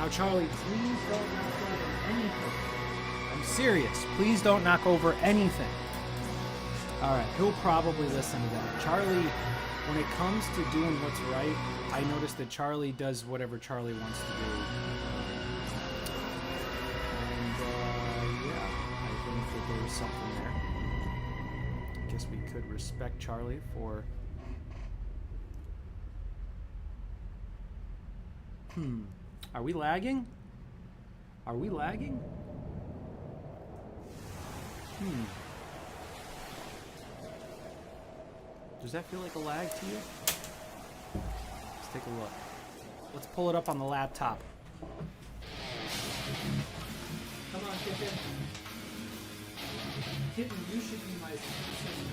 Now, Charlie, please don't knock over anything. I'm serious. Please don't knock over anything. All right, he'll probably listen to that. Charlie, when it comes to doing what's right, I noticed that Charlie does whatever Charlie wants to do. And, yeah, I think that there's something there. I guess we could respect Charlie for... Are we lagging? Are we lagging? Does that feel like a lag to you? Let's take a look. Let's pull it up on the laptop. Come on, Kitten. Kitten, you should be my assistant.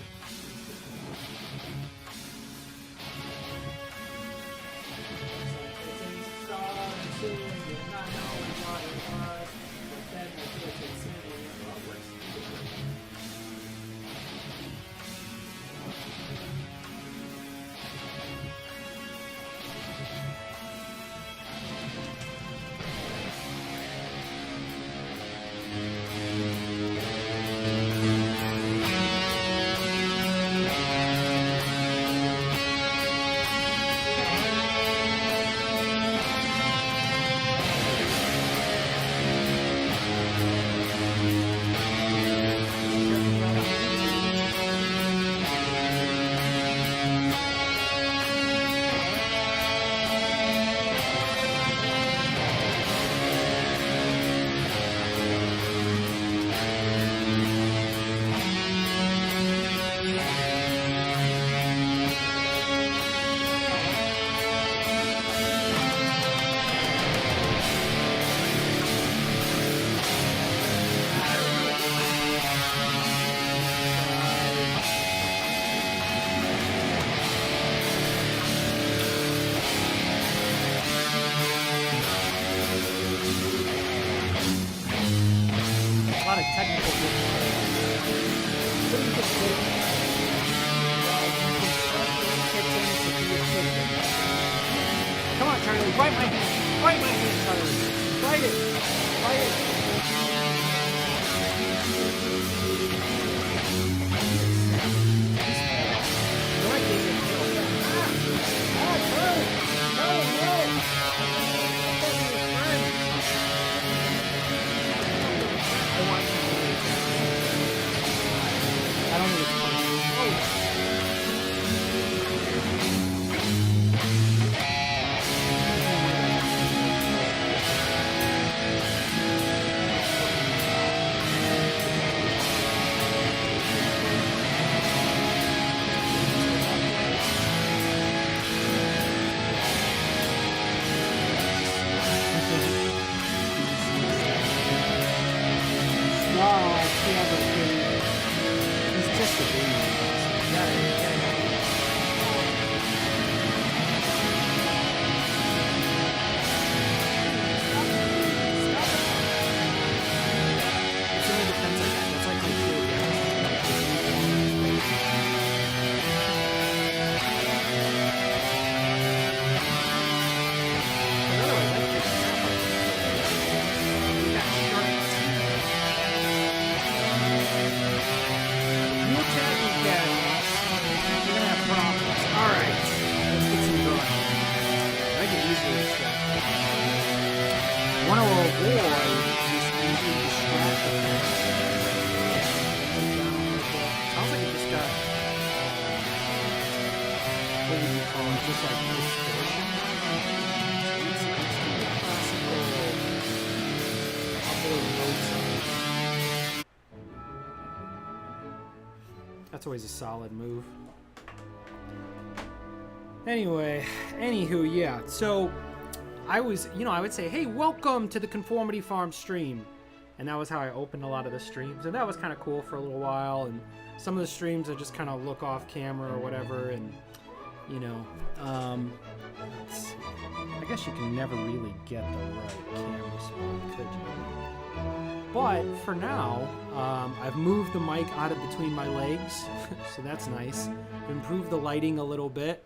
Come on, Charlie, bite my hand. Bite my hand, Charlie. Bite it. Bite it. That's always a solid move. Anyway, anywho, yeah. So I was, I would say, hey, welcome to the Conformity Farm stream. And that was how I opened a lot of the streams. And that was kind of cool for a little while. And some of the streams I just kind of look off camera or whatever. And, I guess you can never really get the right camera spot, could you? But for now, I've moved the mic out of between my legs, so that's nice. Improved the lighting a little bit.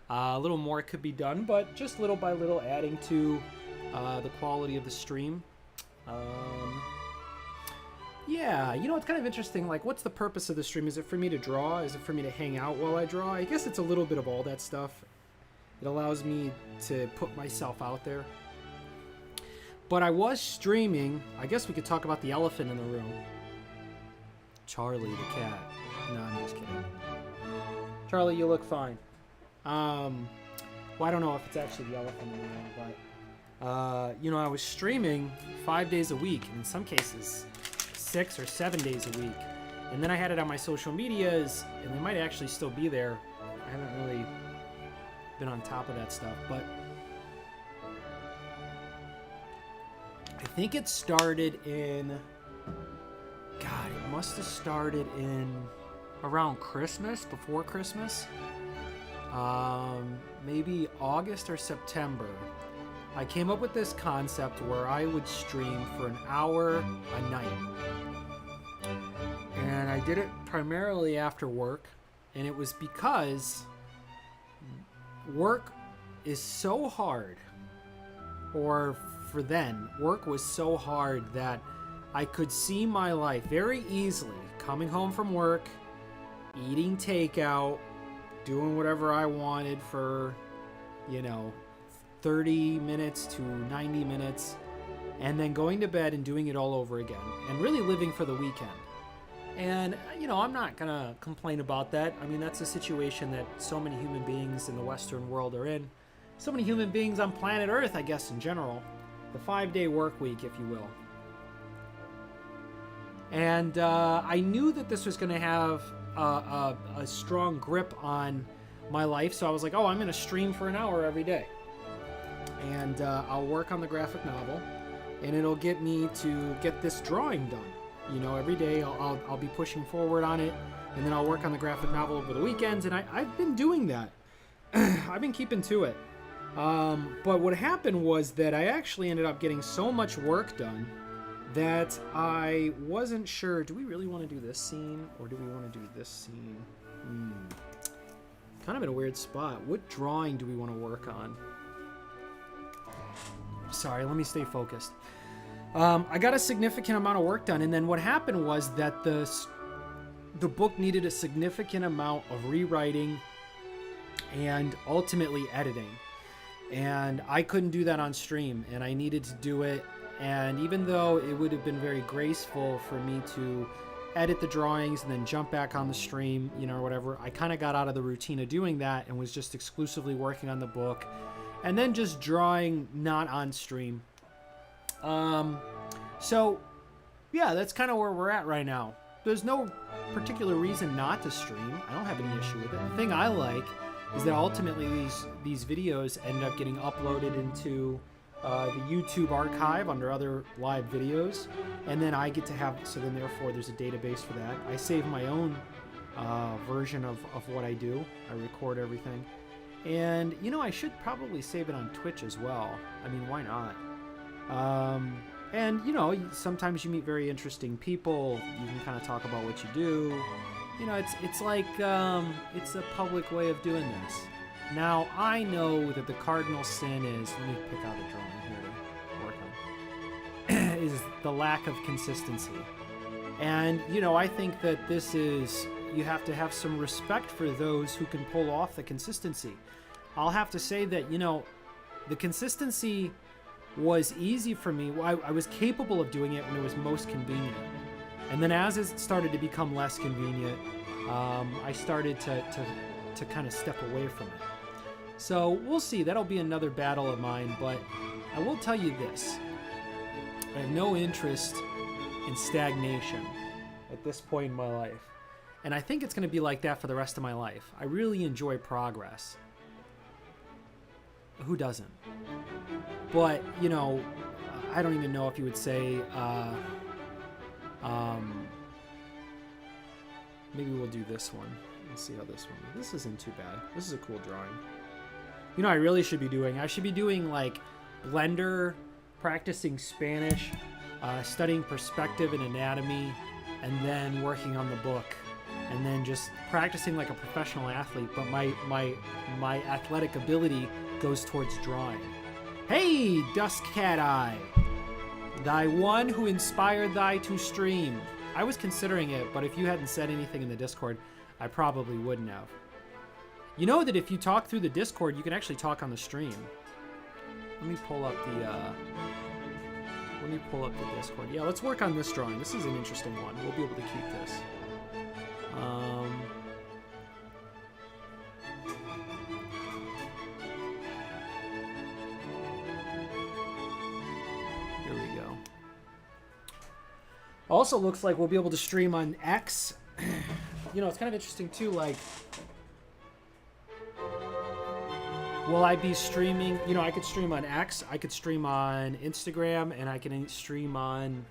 A little more could be done, but just little by little adding to the quality of the stream. Yeah, you know, it's kind of interesting. Like, what's the purpose of the stream? Is it for me to draw? Is it for me to hang out while I draw? I guess it's a little bit of all that stuff. It allows me to put myself out there. But I was streaming. I guess we could talk about the elephant in the room. Charlie the cat. No, I'm just kidding. Charlie, you look fine. Well, I don't know if it's actually the elephant in the room, but you know, I was streaming 5 days a week, and in some cases 6 or 7 days a week. And then I had it on my social medias, and they might actually still be there. I haven't really been on top of that stuff, but I think it started in, God, it must have started in around Christmas, before Christmas, maybe August or September. I came up with this concept where I would stream for an hour a night. And I did it primarily after work, and it was because work is so hard, or for then, work was so hard that I could see my life very easily coming home from work, eating takeout, doing whatever I wanted for, you know, 30 minutes to 90 minutes, and then going to bed and doing it all over again, and really living for the weekend. And, you know, I'm not going to complain about that. I mean, that's a situation that so many human beings in the Western world are in. So many human beings on planet Earth, I guess, in general. The 5-day work week, if you will. And I knew that this was going to have a strong grip on my life. So I was like, oh, I'm going to stream for an hour every day. And I'll work on the graphic novel. And it'll get me to get this drawing done. You know, every day I'll be pushing forward on it, and then I'll work on the graphic novel over the weekends, and I've been doing that. I've been keeping to it. But what happened was that I actually ended up getting so much work done that I wasn't sure, do we really want to do this scene, or do we want to do this scene? Kind of in a weird spot. What drawing do we want to work on? Sorry, let me stay focused. I got a significant amount of work done, and then what happened was that the book needed a significant amount of rewriting and ultimately editing. And I couldn't do that on stream, and I needed to do it. And even though it would have been very graceful for me to edit the drawings and then jump back on the stream, you know, or whatever, I kind of got out of the routine of doing that and was just exclusively working on the book and then just drawing not on stream. So yeah, that's kind of where we're at right now. There's no particular reason not to stream. I don't have any issue with it. The thing I like is that ultimately these videos end up getting uploaded into the YouTube archive under other live videos, and then I get to have, so then therefore there's a database for that. I save my own version of what I do. I record everything. And, you know, I should probably save it on Twitch as well. I mean, why not? And, you know, sometimes you meet very interesting people. You can kind of talk about what you do. You know, it's like, it's a public way of doing this. Now, I know that the cardinal sin is, let me pick out a drawing here to work on, is the lack of consistency. And, you know, I think that this is, you have to have some respect for those who can pull off the consistency. I'll have to say that, you know, the consistency was easy for me. I was capable of doing it when it was most convenient. And then as it started to become less convenient, I started to kind of step away from it. So we'll see. That'll be another battle of mine. But I will tell you this. I have no interest in stagnation at this point in my life. And I think it's going to be like that for the rest of my life. I really enjoy progress. Who doesn't? But, you know, I don't even know if you would say, maybe we'll do this one. Let's see how this one, this isn't too bad. This is a cool drawing. You know, I really should be doing, I should be doing like Blender, practicing Spanish, studying perspective and anatomy, and then working on the book, and then just practicing like a professional athlete. But my athletic ability goes towards drawing. Hey, Dusk Cat Eye. Thy one who inspired thy to stream. I was considering it, but if you hadn't said anything in the Discord, I probably wouldn't have. You know that if you talk through the Discord, you can actually talk on the stream. Let me pull up the Discord. Yeah, let's work on this drawing. This is an interesting one. We'll be able to keep this. Here we go. Also looks like we'll be able to stream on X. You know, it's kind of interesting too, like, will I be streaming? You know, I could stream on X, I could stream on Instagram, and I can stream on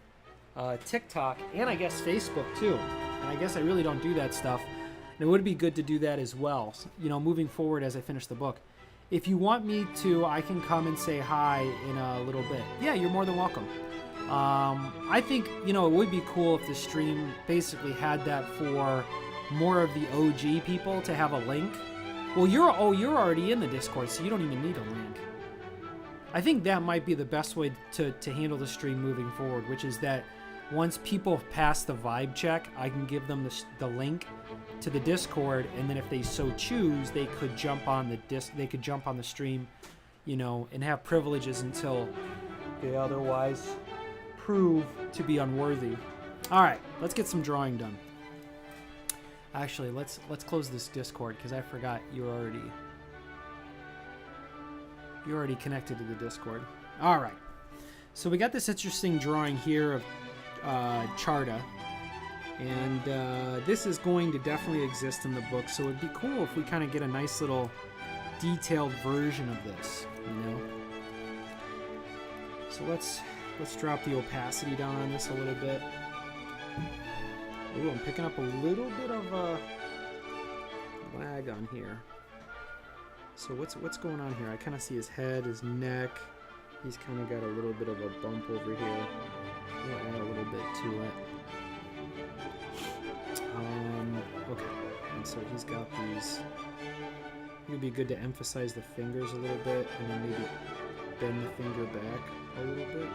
TikTok, and I guess Facebook too. And I guess I really don't do that stuff. And it would be good to do that as well, you know, moving forward as I finish the book. If you want me to, I can come and say hi in a little bit. Yeah, you're more than welcome. I think, you know, it would be cool if the stream basically had that for more of the OG people to have a link. Well, you're already in the Discord, so you don't even need a link. I think that might be the best way to handle the stream moving forward, which is that once people pass the vibe check, I can give them the link to the Discord, and then if they so choose, they could jump on the stream, you know, and have privileges until they otherwise prove to be unworthy. All right, let's get some drawing done. Actually, let's close this Discord because I forgot you're already connected to the Discord. All right, so we got this interesting drawing here of Charta, and this is going to definitely exist in the book. So it'd be cool if we kind of get a nice little detailed version of this, you know. So let's drop the opacity down on this a little bit. Ooh, I'm picking up a little bit of a lag on here. So what's going on here? I kind of see his head, his neck. He's kind of got a little bit of a bump over here. We'll add a little bit to it. Okay. And so he's got these. It would be good to emphasize the fingers a little bit, and then maybe bend the finger back a little bit.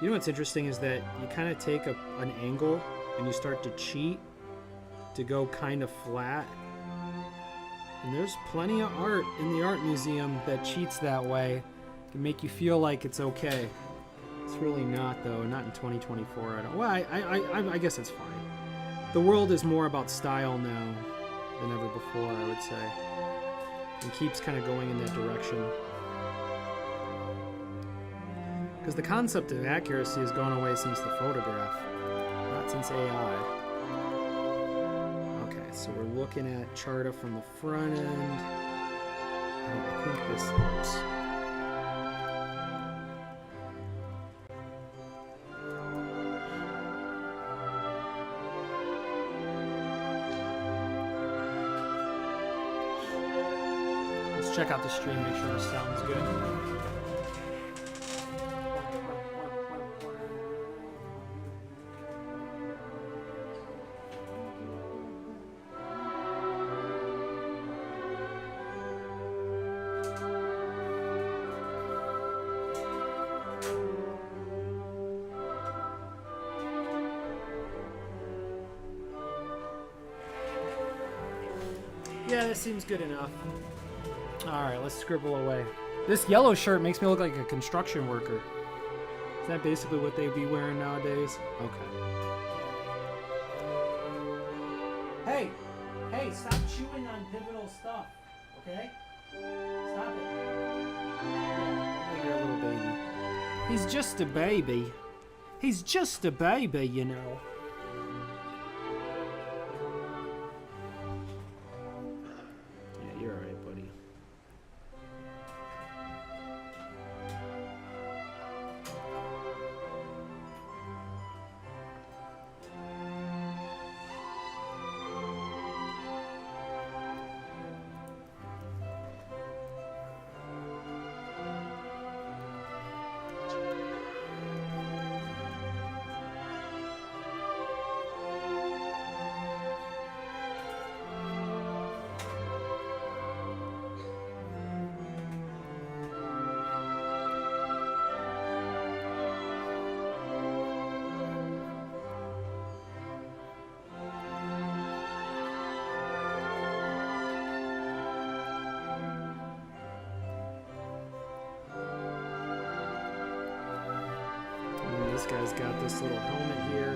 You know what's interesting is that you kind of take an angle and you start to cheat to go kind of flat. And there's plenty of art in the art museum that cheats that way to make you feel like it's okay. It's really not, though. Not in 2024. I guess it's fine. The world is more about style now than ever before, I would say. And keeps kind of going in that direction. Because the concept of accuracy has gone away since the photograph, not since AI. Okay, so we're looking at Charta from the front end. I think this helps. Let's check out the stream, make sure this sounds good. Yeah, this seems good enough. Alright, let's scribble away. This yellow shirt makes me look like a construction worker. Is that basically what they'd be wearing nowadays? Okay. Hey, stop chewing on pivotal stuff, okay? Stop it. You're a little baby. He's just a baby. He's just a baby, you know. guy's got this little helmet here.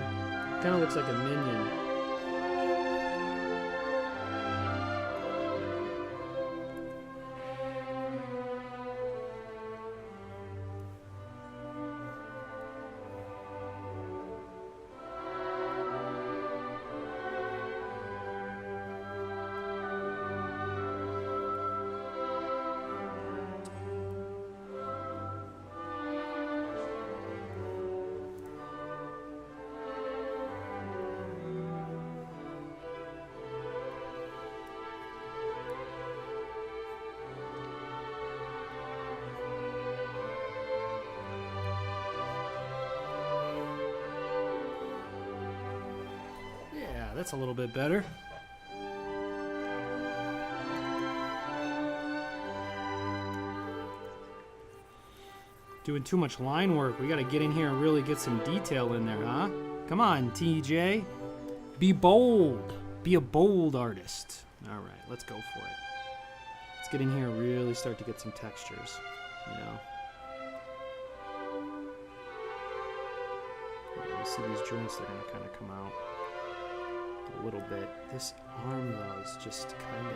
Kind of looks like a minion. That's a little bit better. Doing too much line work. We got to get in here and really get some detail in there, huh? Come on, TJ. Be bold. Be a bold artist. All right, let's go for it. Let's get in here and really start to get some textures, you know. You see these joints, they're going to kind of come out a little bit. This arm though is just kind of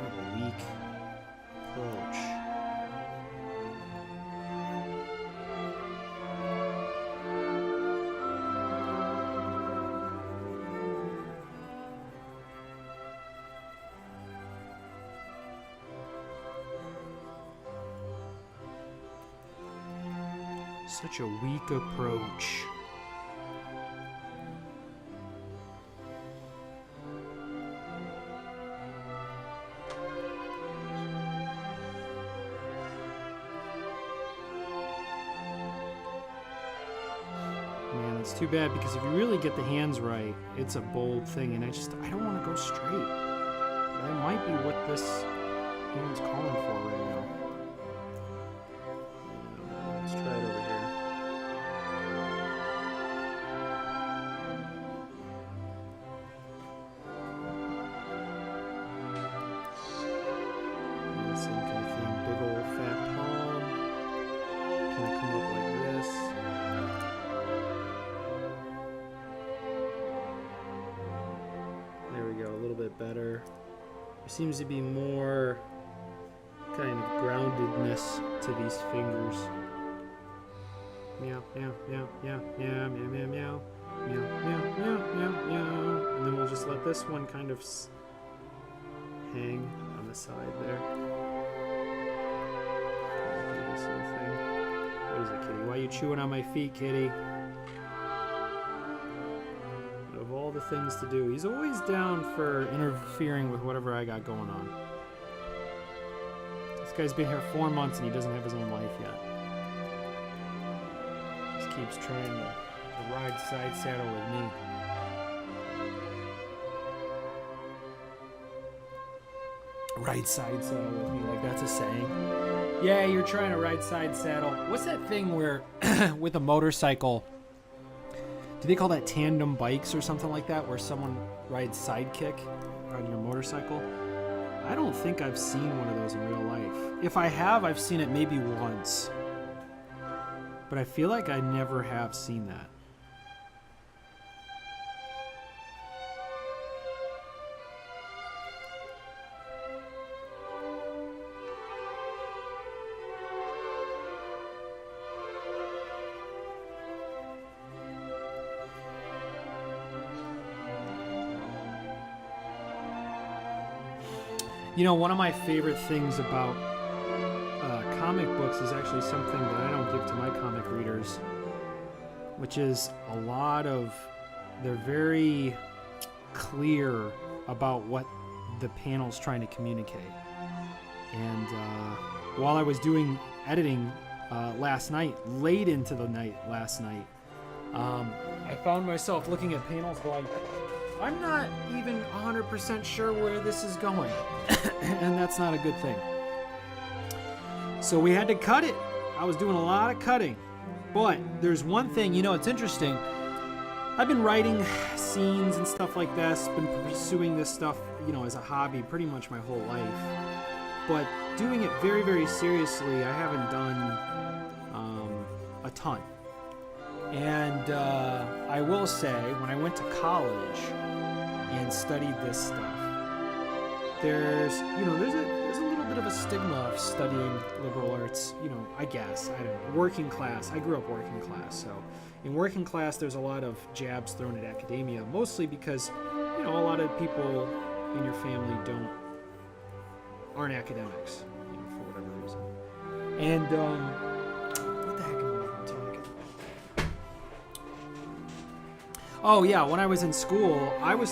a weak approach. Such a weak approach. It's too bad because if you really get the hands right, it's a bold thing, and I don't want to go straight. That might be what this hand's calling for right now. Let's try it over here. Same kind of thing, big old fat palm. Kind of come up like this. Better. There seems to be more kind of groundedness to these fingers. Meow, meow, meow, meow, meow, meow, meow, meow, meow, meow, meow, meow, meow. And then we'll just let this one kind of hang on the side there. Do this little thing. What is it, kitty? Why are you chewing on my feet, kitty? All the things to do. He's always down for interfering with whatever I got going on. This guy's been here 4 months and he doesn't have his own life yet. Just keeps trying to ride side saddle with me. Ride side saddle with me, like that's a saying. Yeah, you're trying to ride side saddle. What's that thing where with a motorcycle, do they call that tandem bikes or something like that, where someone rides sidekick on your motorcycle? I don't think I've seen one of those in real life. If I have, I've seen it maybe once. But I feel like I never have seen that. You know, one of my favorite things about comic books is actually something that I don't give to my comic readers, which is a lot of, they're very clear about what the panel's trying to communicate. And while I was doing editing last night, late into the night last night, I found myself looking at panels going, I'm not even 100% sure where this is going. And that's not a good thing. So we had to cut it. I was doing a lot of cutting. But there's one thing, you know, it's interesting. I've been writing scenes and stuff like this, been pursuing this stuff, you know, as a hobby pretty much my whole life. But doing it very, very seriously, I haven't done a ton. And I will say, when I went to college and studied this stuff, there's a little bit of a stigma of studying liberal arts, I guess. I don't know. Working class. I grew up working class, so in working class there's a lot of jabs thrown at academia, mostly because, a lot of people in your family aren't academics, for whatever reason. And what the heck am I even talking about? Oh yeah, when I was in school, I was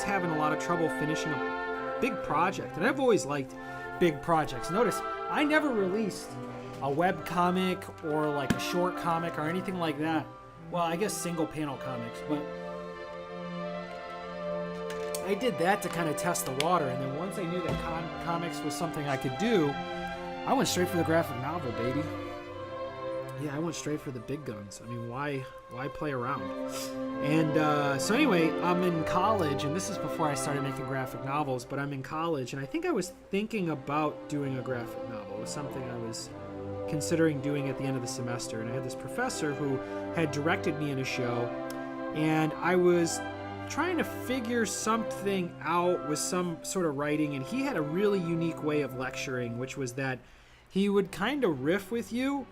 having a lot of trouble finishing a big project, and I've always liked big projects. Notice, I never released a web comic or like a short comic or anything like that. Well, I guess single panel comics, but I did that to kind of test the water, and then once I knew that comics was something I could do, I went straight for the graphic novel, baby. Yeah, I went straight for the big guns. I mean, why play around? And so anyway, I'm in college, and this is before I started making graphic novels, but I'm in college, and I think I was thinking about doing a graphic novel. It was something I was considering doing at the end of the semester, and I had this professor who had directed me in a show, and I was trying to figure something out with some sort of writing, and he had a really unique way of lecturing, which was that he would kind of riff with you,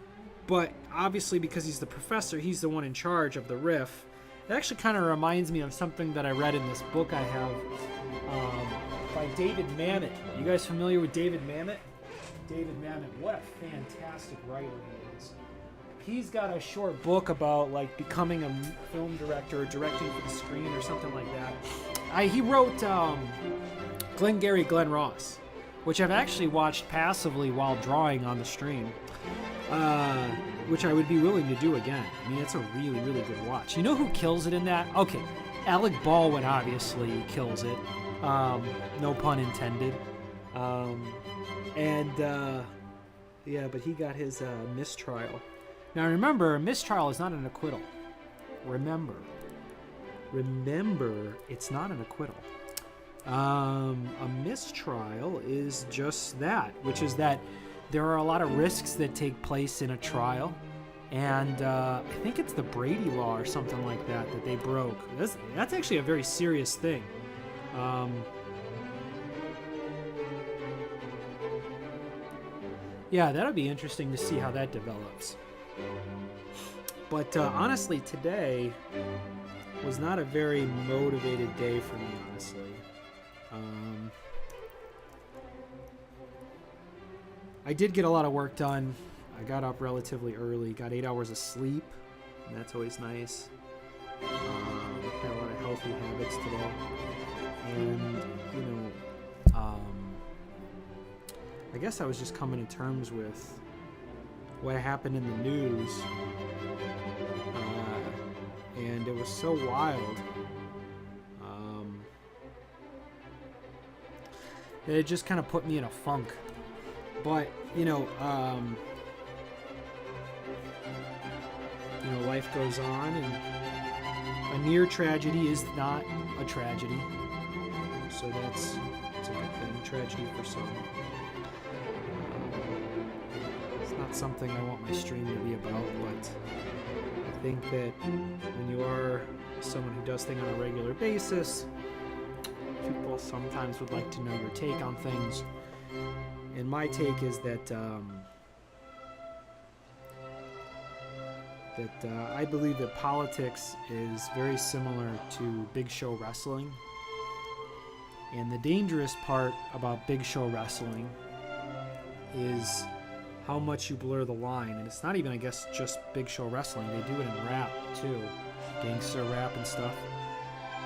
but obviously because he's the professor, he's the one in charge of the riff. It actually kind of reminds me of something that I read in this book I have by David Mamet. You guys familiar with David Mamet? David Mamet, what a fantastic writer he is. He's got a short book about like becoming a film director or directing for the screen or something like that. He wrote Glengarry Glen Ross, which I've actually watched passively while drawing on the stream, which I would be willing to do again. I mean, it's a really, really good watch. You know who kills it in that? Okay, Alec Baldwin obviously kills it. No pun intended. Yeah, but he got his mistrial. Now remember, mistrial is not an acquittal. Remember, it's not an acquittal. A mistrial is just that, which is that there are a lot of risks that take place in a trial, and I think it's the Brady Law or something like that they broke. That's actually a very serious thing. Yeah, that'll be interesting to see how that develops. But honestly, today was not a very motivated day for me, honestly. I did get a lot of work done. I got up relatively early, got 8 hours of sleep, and that's always nice. Had a lot of healthy habits today. And, I guess I was just coming to terms with what happened in the news, and it was so wild that it just kind of put me in a funk. But life goes on, and a near tragedy is not a tragedy, so it's a good thing. Tragedy for some. Not something I want my stream to be about, but I think that when you are someone who does things on a regular basis, people sometimes would like to know your take on things. And my take is that I believe that politics is very similar to big show wrestling. And the dangerous part about big show wrestling is how much you blur the line. And it's not even, I guess, just big show wrestling. They do it in rap too, gangster rap and stuff,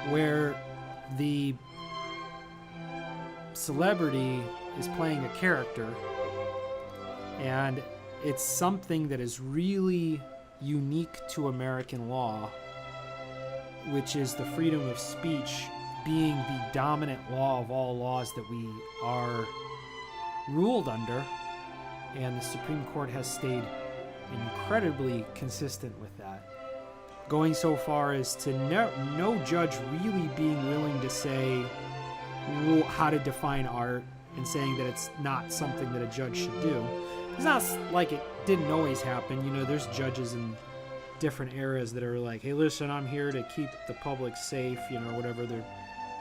where the celebrity is playing a character, and it's something that is really unique to American law, which is the freedom of speech being the dominant law of all laws that we are ruled under. And the Supreme Court has stayed incredibly consistent with that, going so far as to no judge really being willing to say how to define art and saying that it's not something that a judge should do. It's not like it didn't always happen. There's judges in different eras that are like, hey, listen, I'm here to keep the public safe, you know, or whatever. They're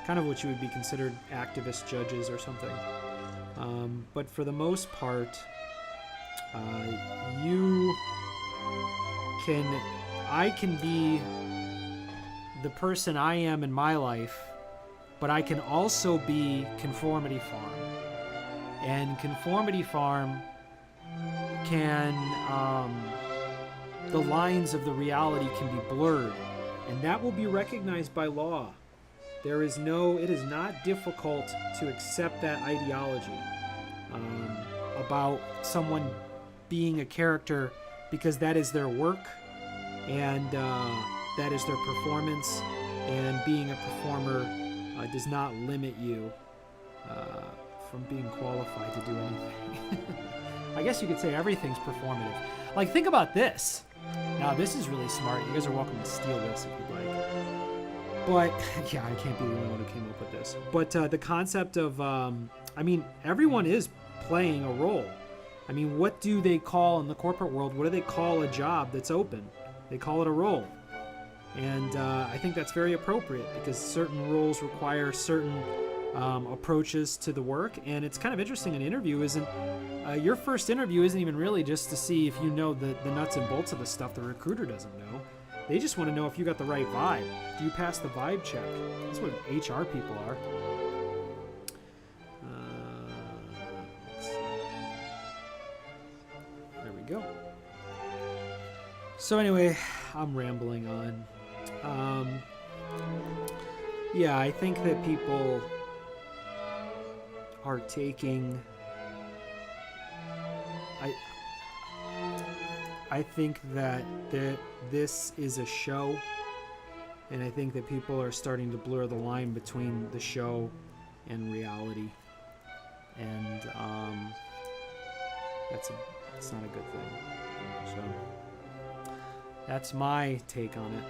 kind of what you would be considered activist judges or something. But for the most part, I can be the person I am in my life, but I can also be Conformity Farm. And Conformity Farm can, the lines of the reality can be blurred, and that will be recognized by law. It is not difficult to accept that ideology about someone being a character, because that is their work, and that is their performance, and being a performer does not limit you from being qualified to do anything. I guess you could say everything's performative. Like, think about this. Now, this is really smart. You guys are welcome to steal this if you'd like. But, yeah, I can't be the only one who came up with this. But the concept of, everyone is playing a role. I mean, what do they call in the corporate world? What do they call a job that's open? They call it a role. And I think that's very appropriate, because certain roles require certain approaches to the work. And it's kind of interesting, your first interview isn't even really just to see if you know the nuts and bolts of the stuff the recruiter doesn't know. They just want to know if you got the right vibe. Do you pass the vibe check? That's what HR people are. There we go. So anyway, I'm rambling on. Yeah, I think that people are taking... I think that this is a show, and I think that people are starting to blur the line between the show and reality, and that's not a good thing. So that's my take on it.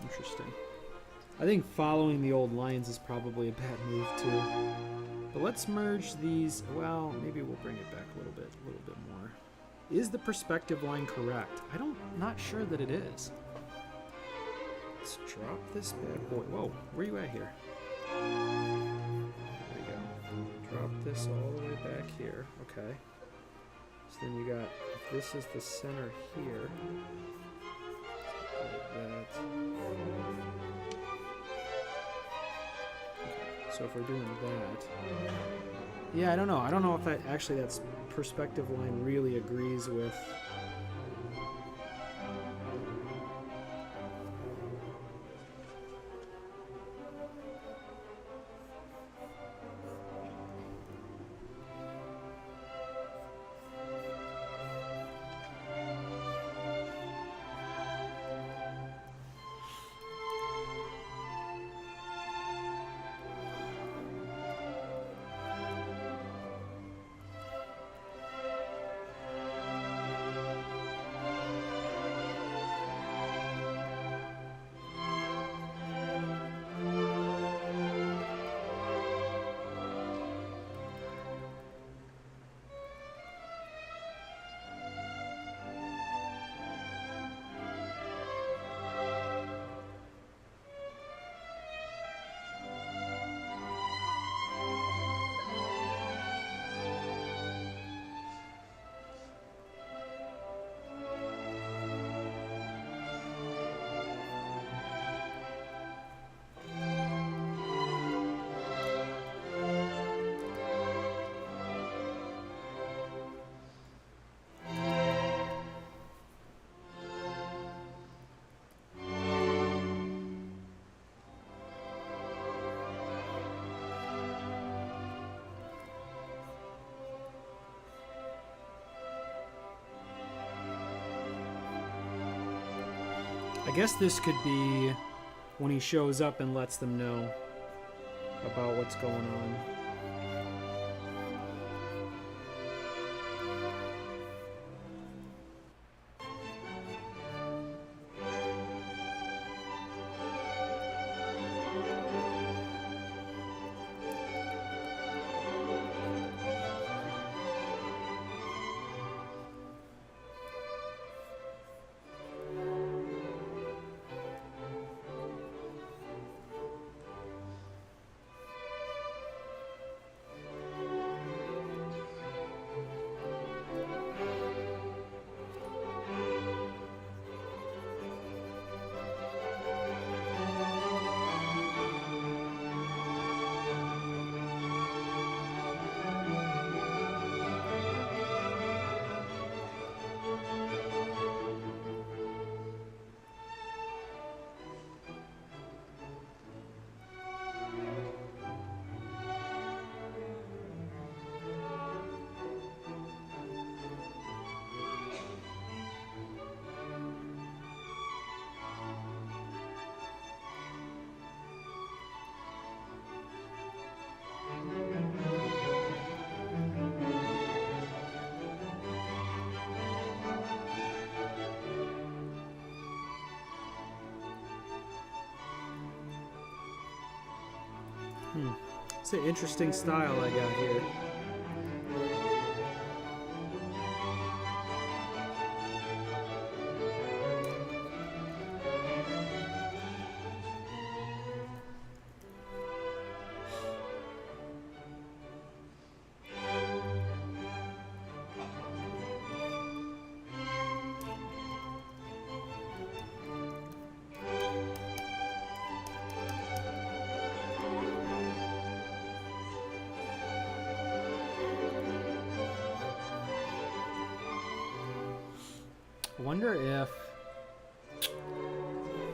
Interesting. I think following the old lines is probably a bad move too. But let's merge these. Well, maybe we'll bring it back a little bit more. Is the perspective line correct? Not sure that it is. Let's drop this bad boy. Whoa, where are you at here? There we go. Drop this all the way back here. Okay. So then you got, if this is the center here, like that. So if we're doing that, yeah, I don't know. I don't know if that's perspective line really agrees with. I guess this could be when he shows up and lets them know about what's going on. It's an interesting style I got here.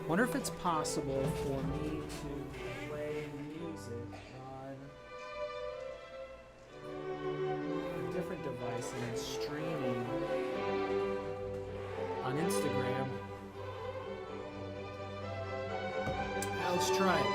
Wonder if it's possible for me to play music on a different device and then streaming on Instagram. Let's try it.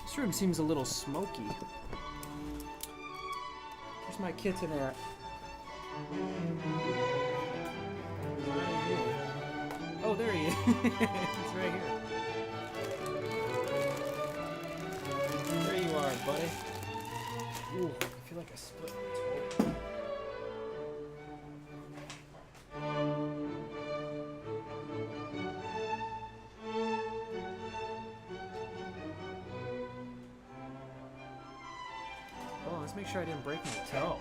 This room seems a little smoky. Where's my kitten at? Oh, there he is. He's right here. There you are, buddy. Ooh, I feel like I split my toe. Make sure I didn't break my toe.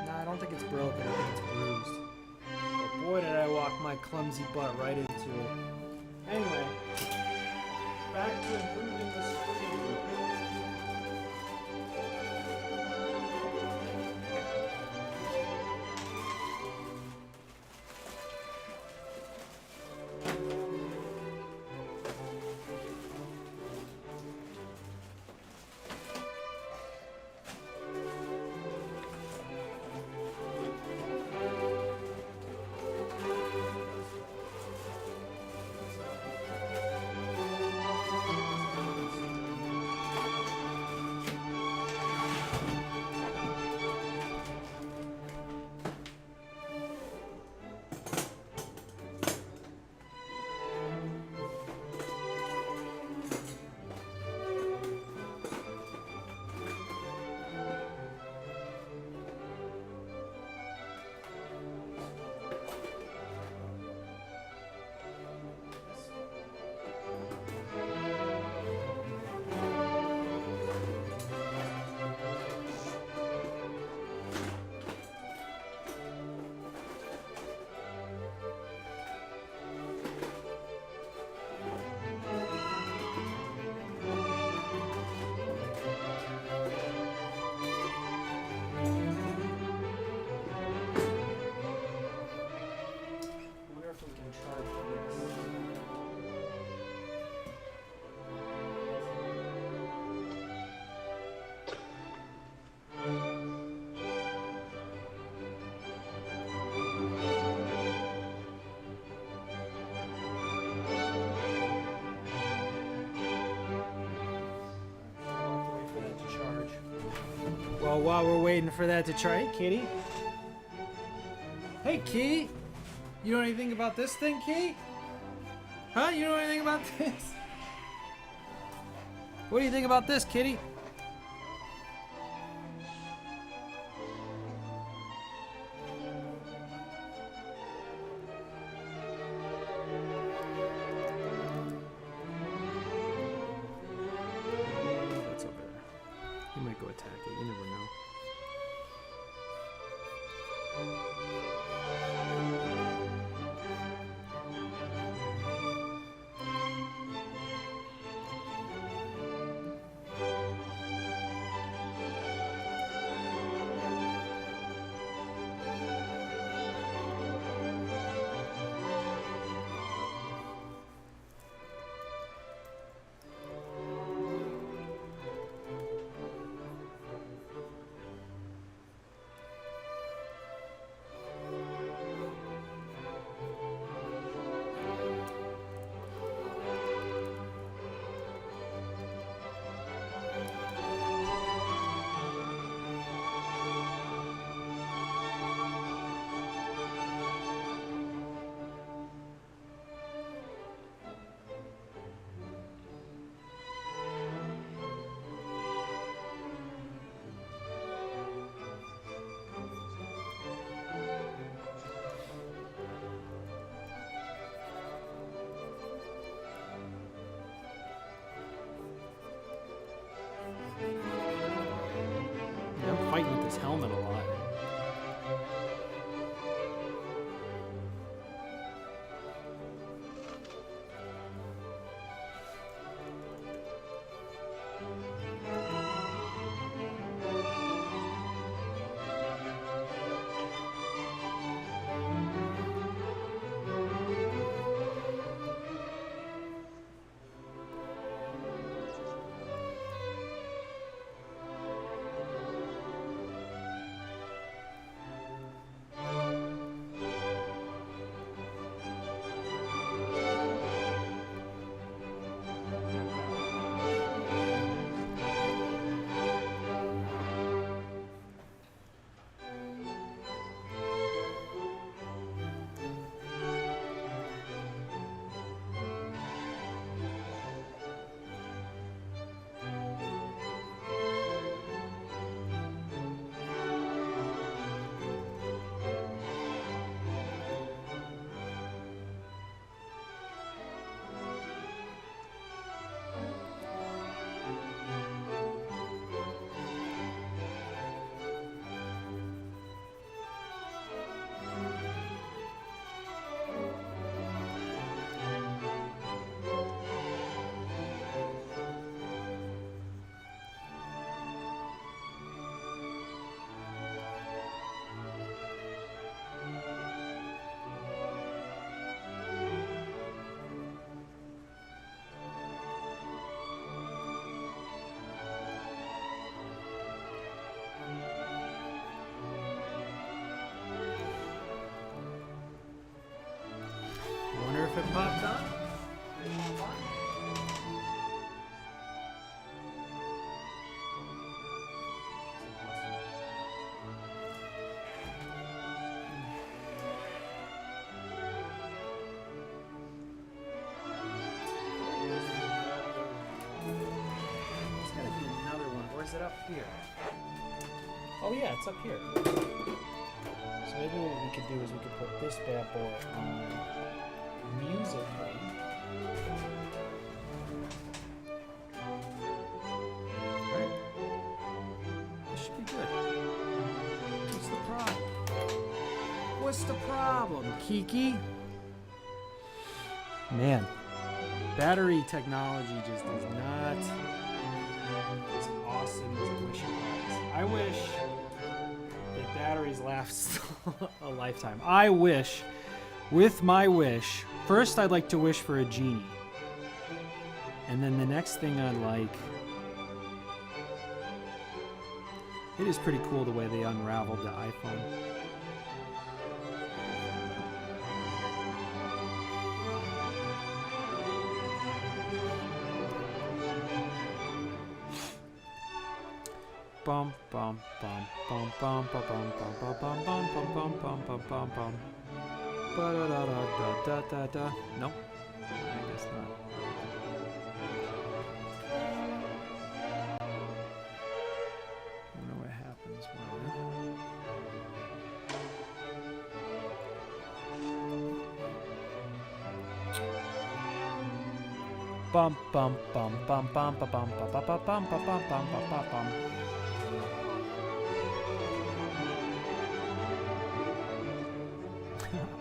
I don't think it's broken, I think it's bruised. But boy did I walk my clumsy butt right into it. Anyway, back to improving the screen. Well, while we're waiting for that to try, hey, kitty. Hey, Key. You know anything about this thing, Key? Huh? You know anything about this? What do you think about this, kitty? That's over there. He might go attack it. You never know. I'm fighting with this helmet a lot. Wonder if it popped on? There's gotta be another one. Or is it up here? Oh yeah, it's up here. So maybe what we could do is we could put this bad boy on musically. Right? This should be good. What's the problem? What's the problem, Kiki? Man, battery technology just is not as awesome as I wish it was. I wish that batteries last a lifetime. I wish, with my wish, first I'd like to wish for a genie. And then the next thing I'd like, it is pretty cool the way they unraveled the iPhone. bum bum bum bum bum bum bum bum bum bum bum bum bum bum bum bum. Ba da da da da da da. Nope. I guess not. I don't know what happens when. Bum bum bum bum bum bum bum bum bum bum bum bum bum bum bum.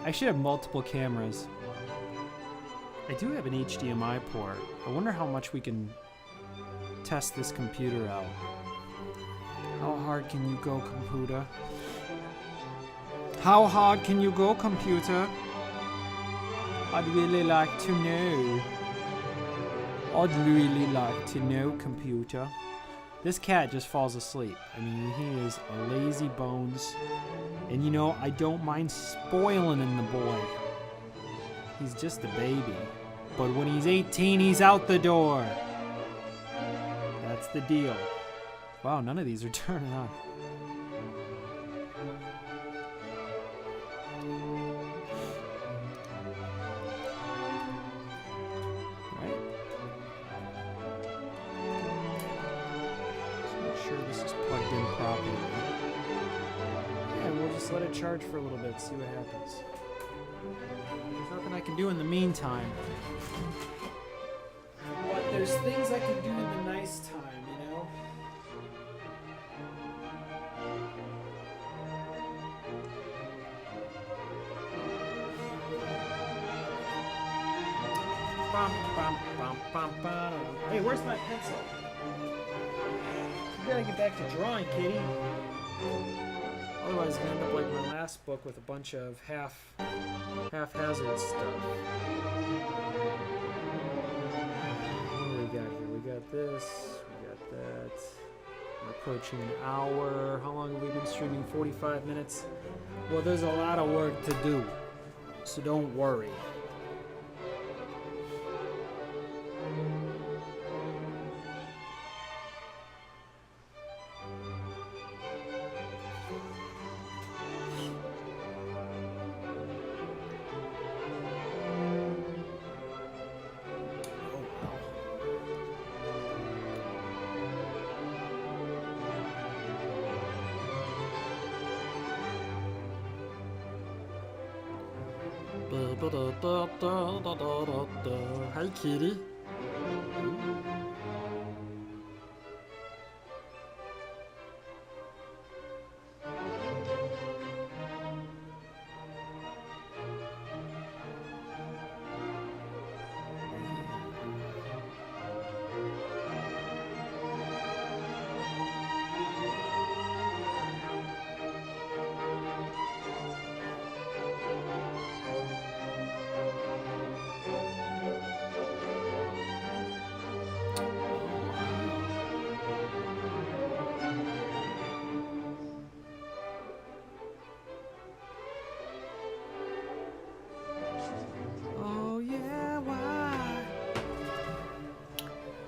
I should have multiple cameras. I do have an HDMI port. I wonder how much we can test this computer out. How hard can you go, computer? How hard can you go, computer? I'd really like to know. I'd really like to know, computer. This cat just falls asleep. I mean, he is a lazy bones. And you know, I don't mind spoiling the boy. He's just a baby. But when he's 18, he's out the door. That's the deal. Wow, none of these are turning on. Right? Just make sure this is plugged in properly. Yeah, we'll just let it charge for a little bit, see what happens. There's nothing I can do in the meantime. But there's things I can do in the nice time, you know? Bum, bum, bum, bum, bum. Hey, where's my pencil? You gotta get back to drawing, kitty. Otherwise, it's gonna end up like my last book with a bunch of haphazard stuff. What do we got here? We got this. We got that. We're approaching an hour. How long have we been streaming? 45 minutes. Well, there's a lot of work to do, so don't worry. Hi, kitty.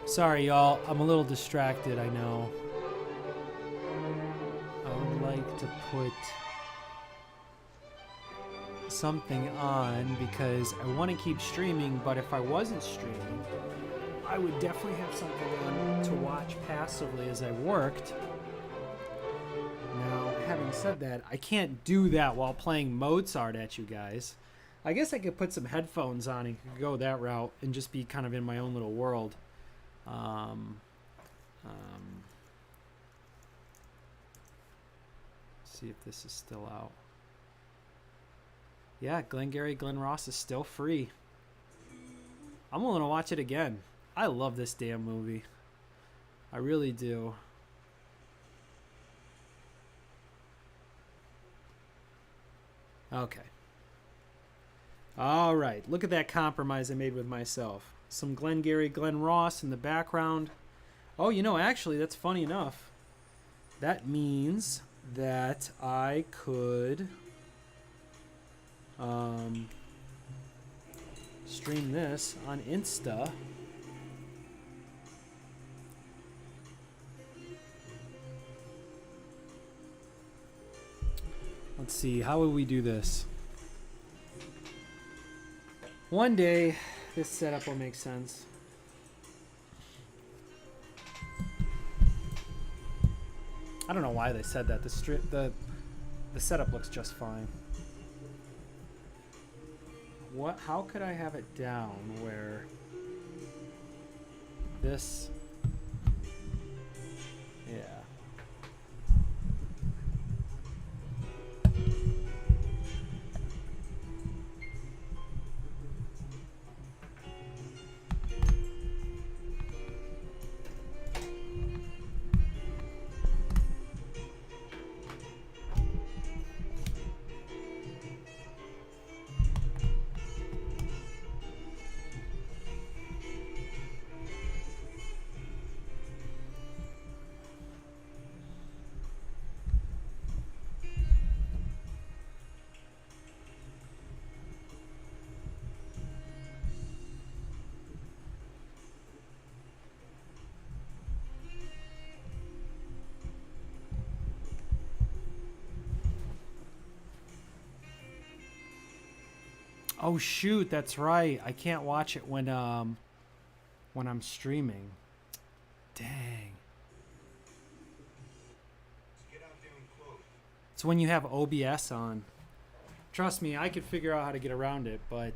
Sorry, y'all. I'm a little distracted, I know. I would like to put something on because I want to keep streaming, but if I wasn't streaming, I would definitely have something on to watch passively as I worked. Now, having said that, I can't do that while playing Mozart at you guys. I guess I could put some headphones on and go that route and just be kind of in my own little world. See if this is still out. Yeah, Glengarry Glen Ross is still free. I'm willing to watch it again. I love this damn movie. I really do. Okay. All right. Look at that compromise I made with myself. Some Glengarry Glen Ross in the background. Oh, you know, actually, that's funny enough. That means that I could stream this on Insta. Let's see, how would we do this? One day, this setup will make sense. I don't know why they said that. The setup looks just fine. What? How could I have it down where this? Yeah. Oh shoot, that's right. I can't watch it when I'm streaming. Dang. It's when you have OBS on. Trust me, I could figure out how to get around it, but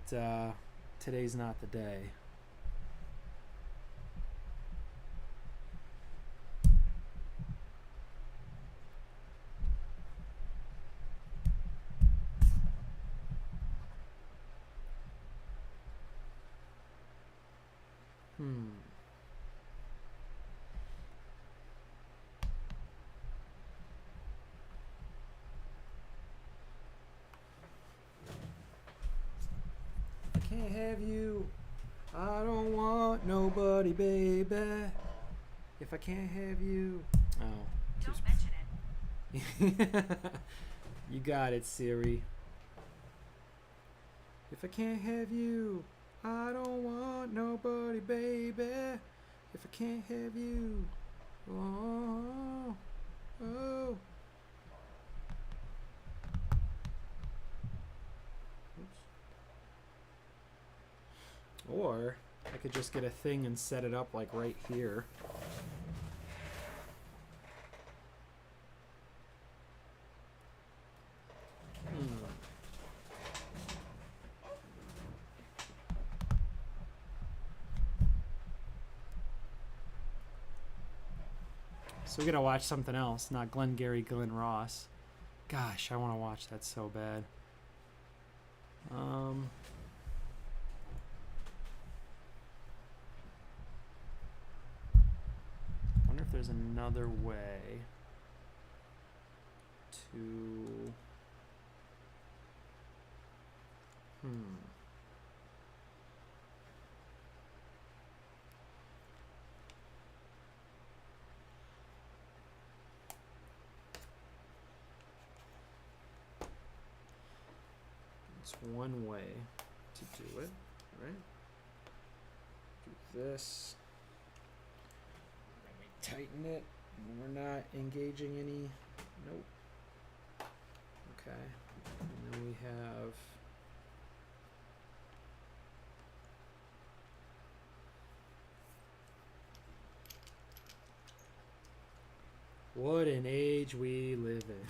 today's not the day. Can't have you. I don't want nobody, baby. If I can't have you. Oh. Don't mention it. You got it, Siri. If I can't have you, I don't want nobody, baby. If I can't have you. Oh. Oh. Or I could just get a thing and set it up like right here. So we're gonna watch something else, not Glengarry Glen Ross. Gosh, I want to watch that so bad. Wonder if there's another way to. It's one way to do it, right? Do this. Tighten it. We're not engaging any. Nope. Okay. And then we have. What an age we live in.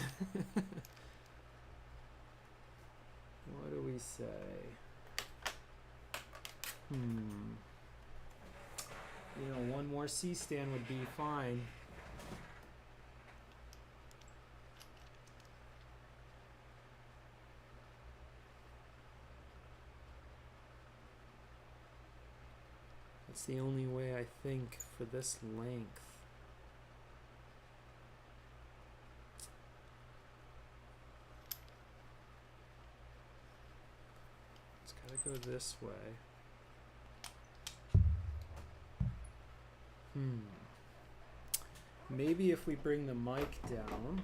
What do we say? You know, one more C-stand would be fine. That's the only way I think for this length. It's gotta go this way. Maybe if we bring the mic down.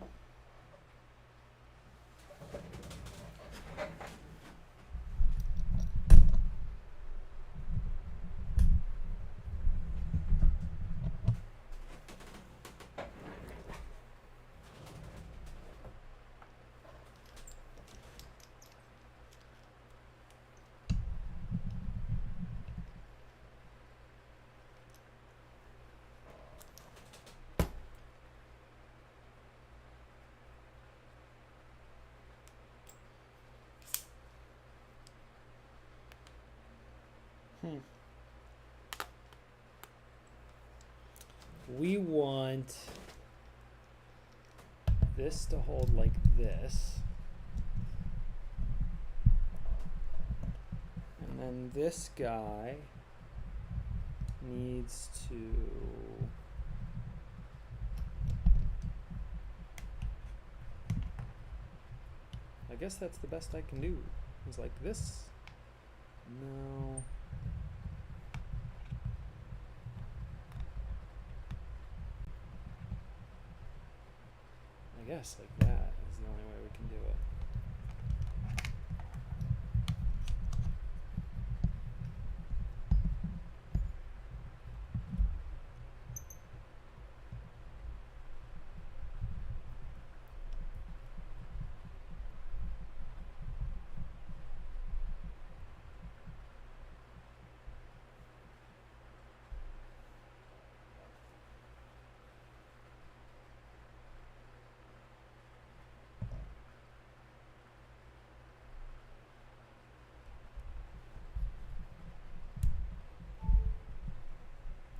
We want this to hold like this. And then this guy needs to I guess that's the best I can do. It's like this. No. I guess like that is the only way we can do it.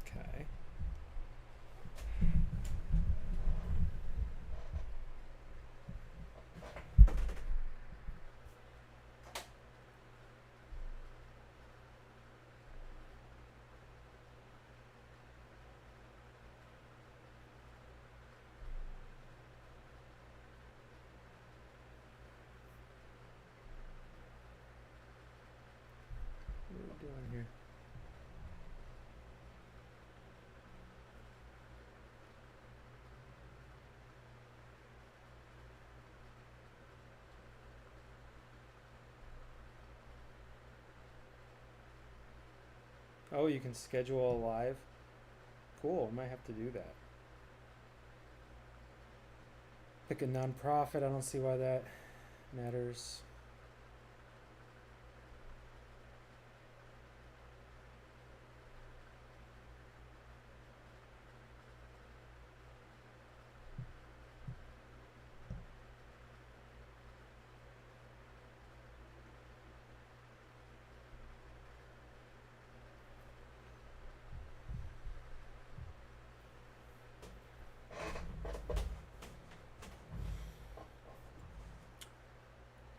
Okay. What are we doing here? Oh, you can schedule a live? Cool, I might have to do that. Pick a nonprofit, I don't see why that matters.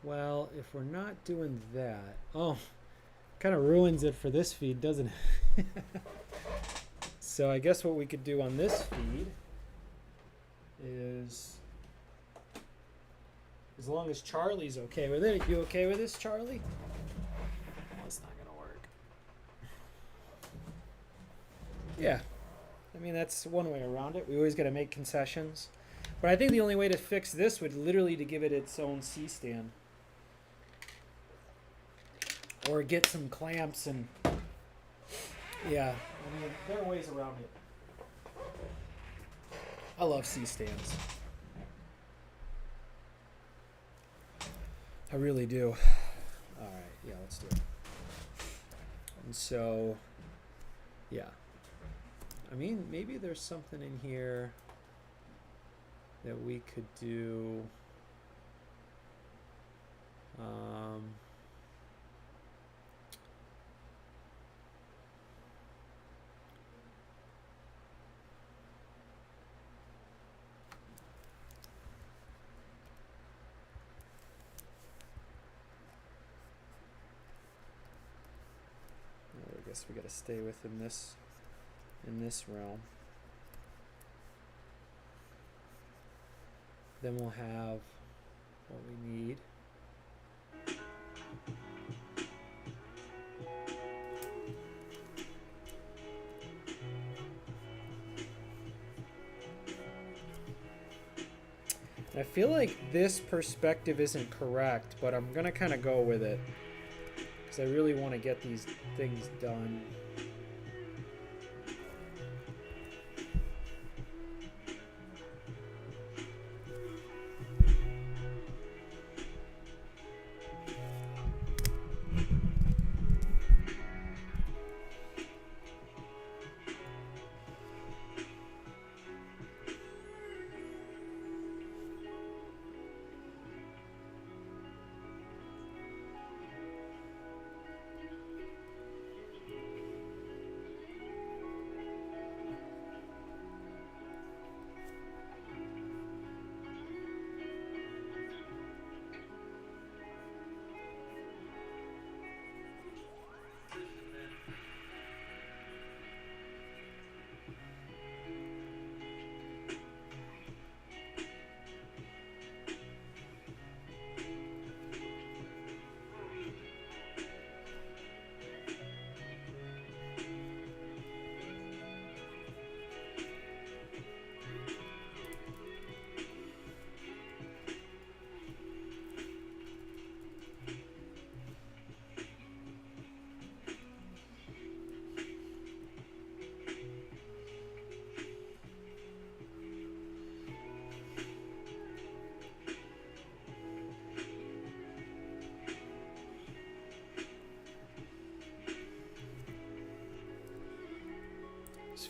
Well, if we're not doing that, oh, kind of ruins it for this feed, doesn't it? So I guess what we could do on this feed is, as long as Charlie's okay with it, you okay with this, Charlie? Well, it's not gonna work. Yeah, I mean, that's one way around it. We always gotta make concessions. But I think the only way to fix this would literally to give it its own C-stand. Or get some clamps and, yeah, I mean, there are ways around it. I love C-stands. I really do. All right, yeah, let's do it. And so, yeah. I mean, maybe there's something in here that we could do. I guess we got to stay within this, in this realm. Then we'll have what we need. I feel like this perspective isn't correct, but I'm gonna kind of go with it because I really want to get these things done.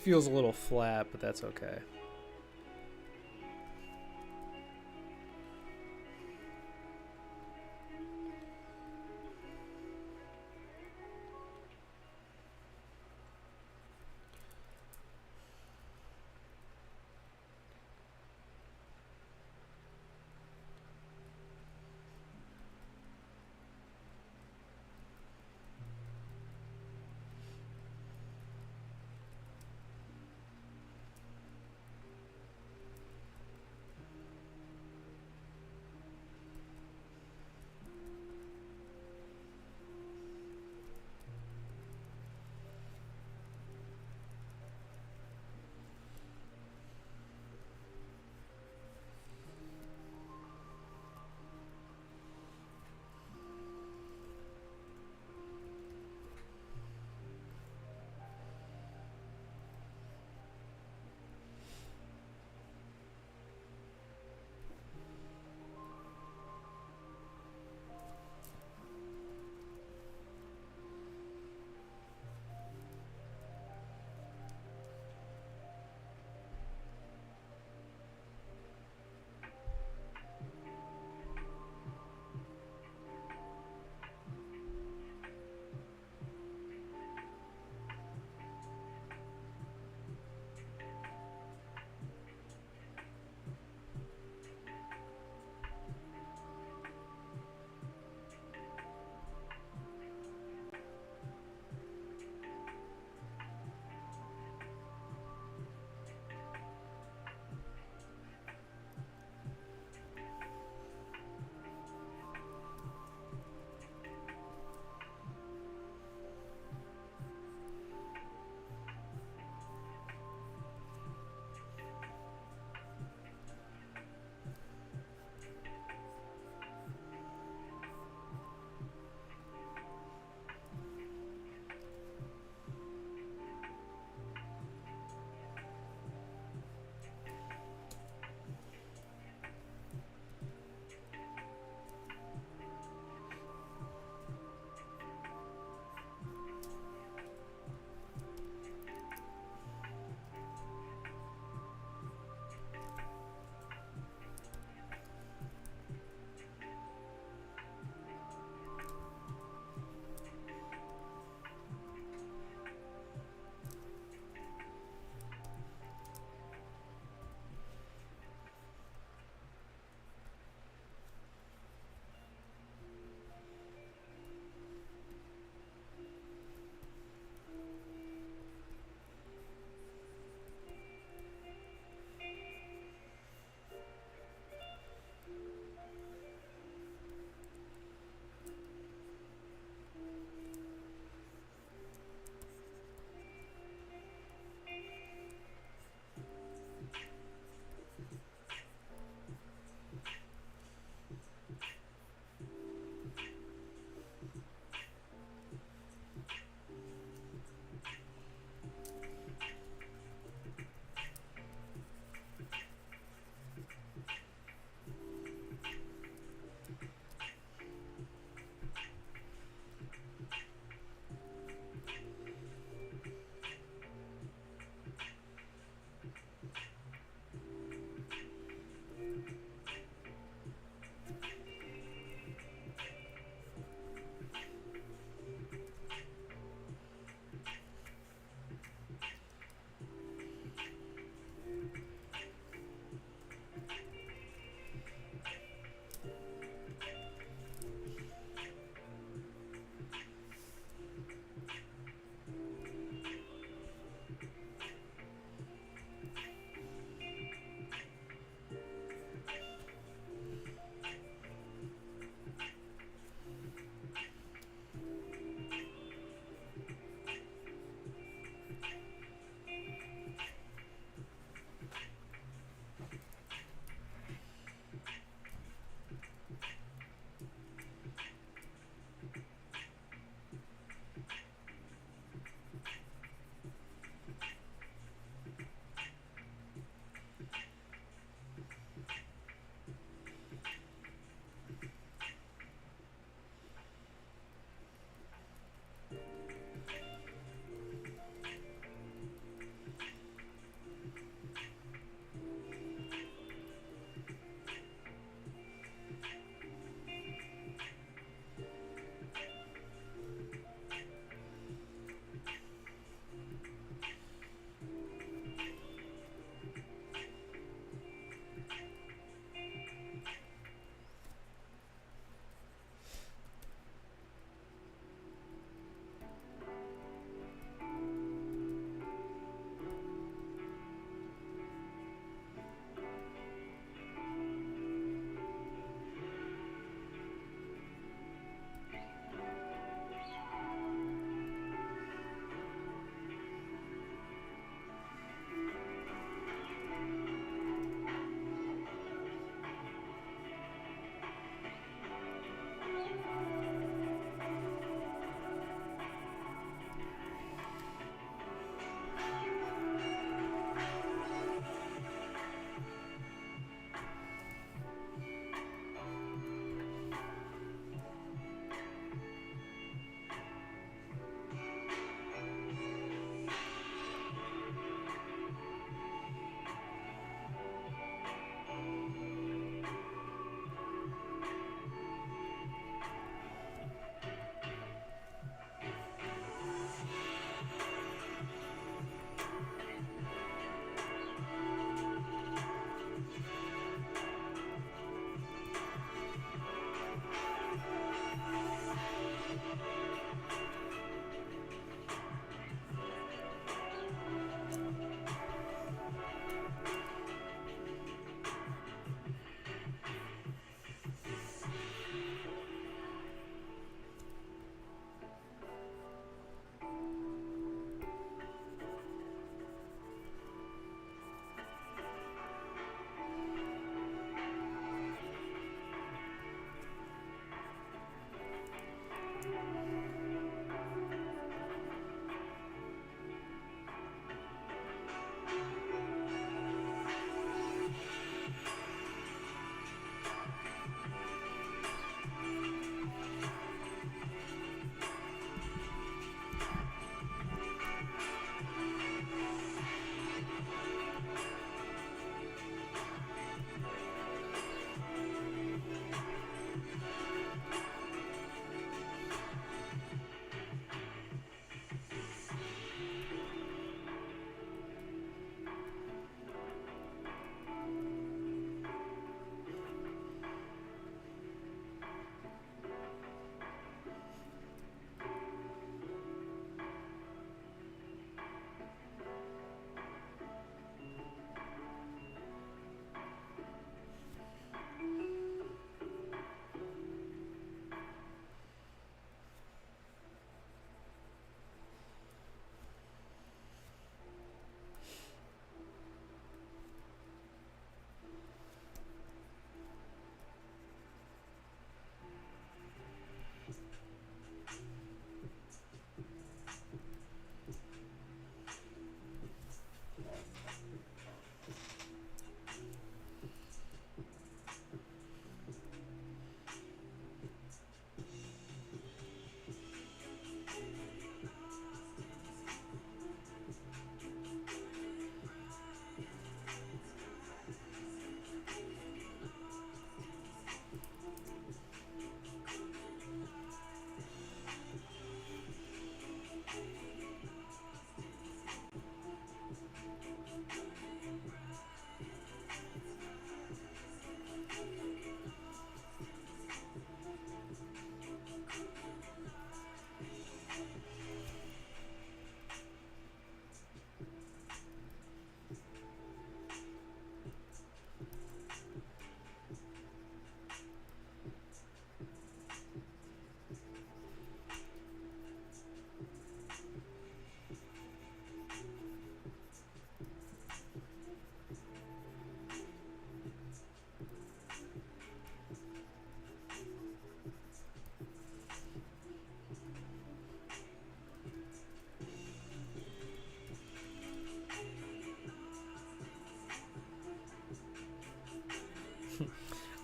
feels a little flat, but that's okay.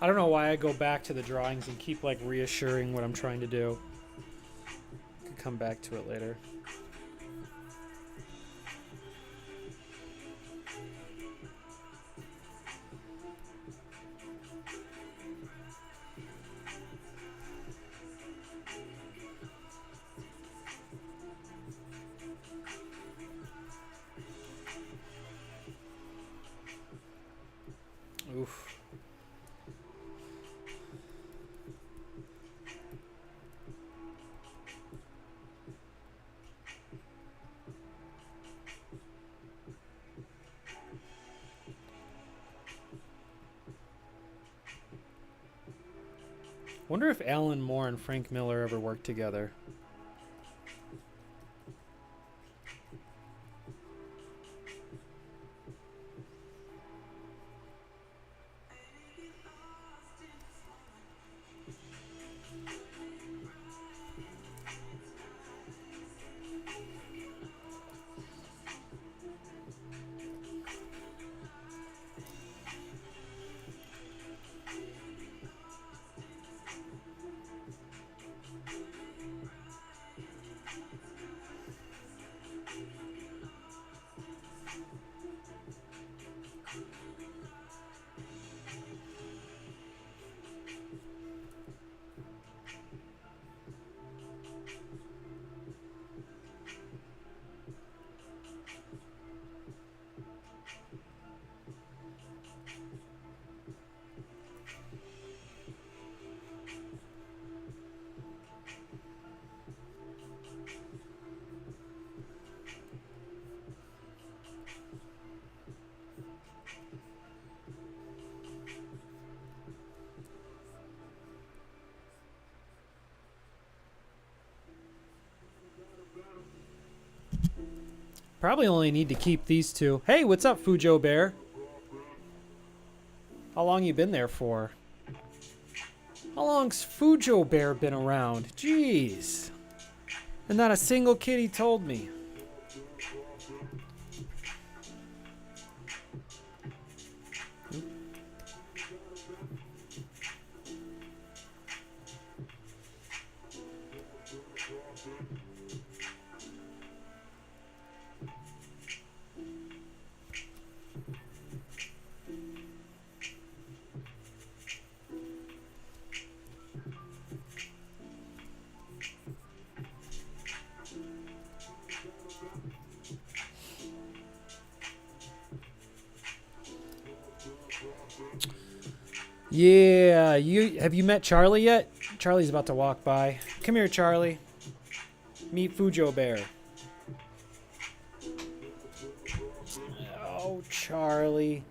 I don't know why I go back to the drawings and keep like reassuring what I'm trying to do. Could come back to it later. Oof. Wonder if Alan Moore and Frank Miller ever worked together. Probably only need to keep these two. Hey, what's up, Fujo Bear? How long you been there for? How long's Fujo Bear been around? Jeez. And not a single kitty told me. Yeah, have you met Charlie yet? Charlie's about to walk by. Come here, Charlie. Meet Fujo Bear. Oh, Charlie.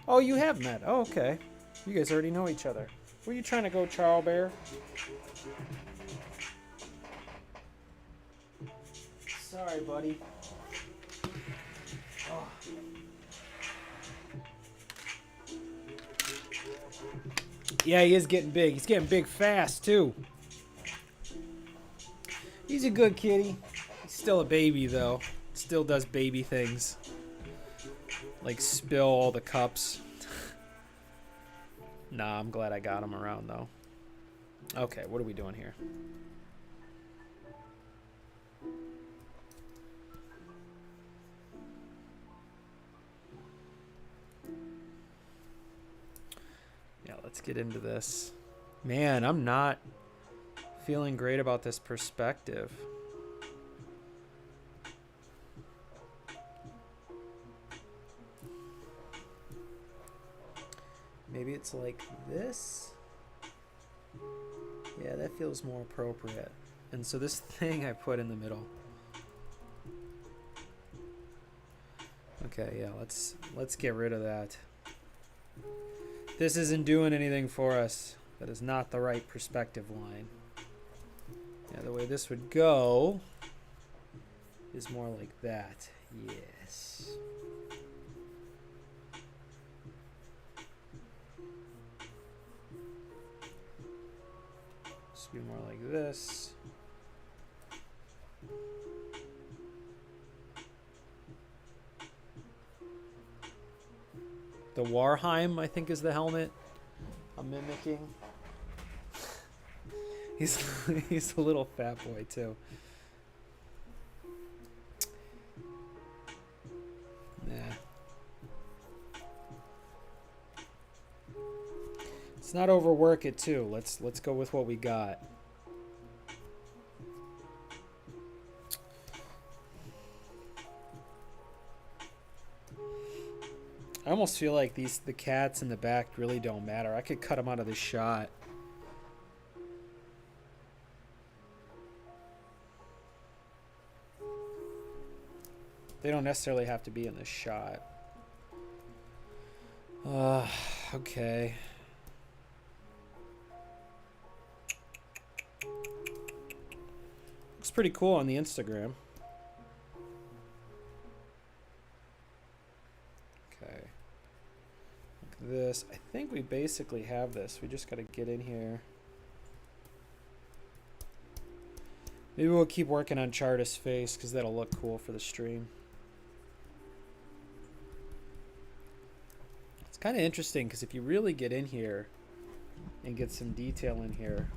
Oh, you have met. Oh, okay. You guys already know each other. Where are you trying to go, Charles Bear? Sorry, buddy. Oh. Yeah, he is getting big. He's getting big fast, too. He's a good kitty. He's still a baby, though. Still does baby things. Like spill all the cups. Nah, I'm glad I got him around, though. Okay, what are we doing here? Yeah, let's get into this. Man, I'm not feeling great about this perspective. Maybe it's like this. Yeah, that feels more appropriate. And so this thing I put in the middle. Okay, yeah, let's get rid of that. This isn't doing anything for us. That is not the right perspective line. Yeah, the way this would go is more like that. Yes. This would be more like this. The Warheim, I think, is the helmet I'm mimicking. He's a little fat boy too. Nah. Let's not overwork it too. Let's go with what we got. I almost feel like the cats in the back really don't matter. I could cut them out of this shot. They don't necessarily have to be in this shot. Okay. Looks pretty cool on the Instagram. Okay. Like this. I think we basically have this. We just got to get in here. Maybe we'll keep working on Charta's face because that'll look cool for the stream. It's kind of interesting because if you really get in here and get some detail in here,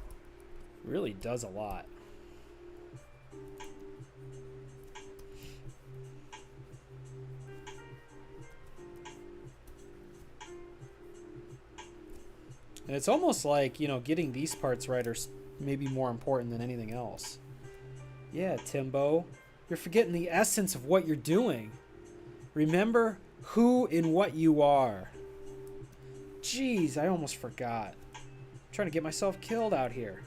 it really does a lot. And it's almost like, you know, getting these parts right are maybe more important than anything else. Yeah, Timbo, you're forgetting the essence of what you're doing. Remember who and what you are. Jeez, I almost forgot. I'm trying to get myself killed out here.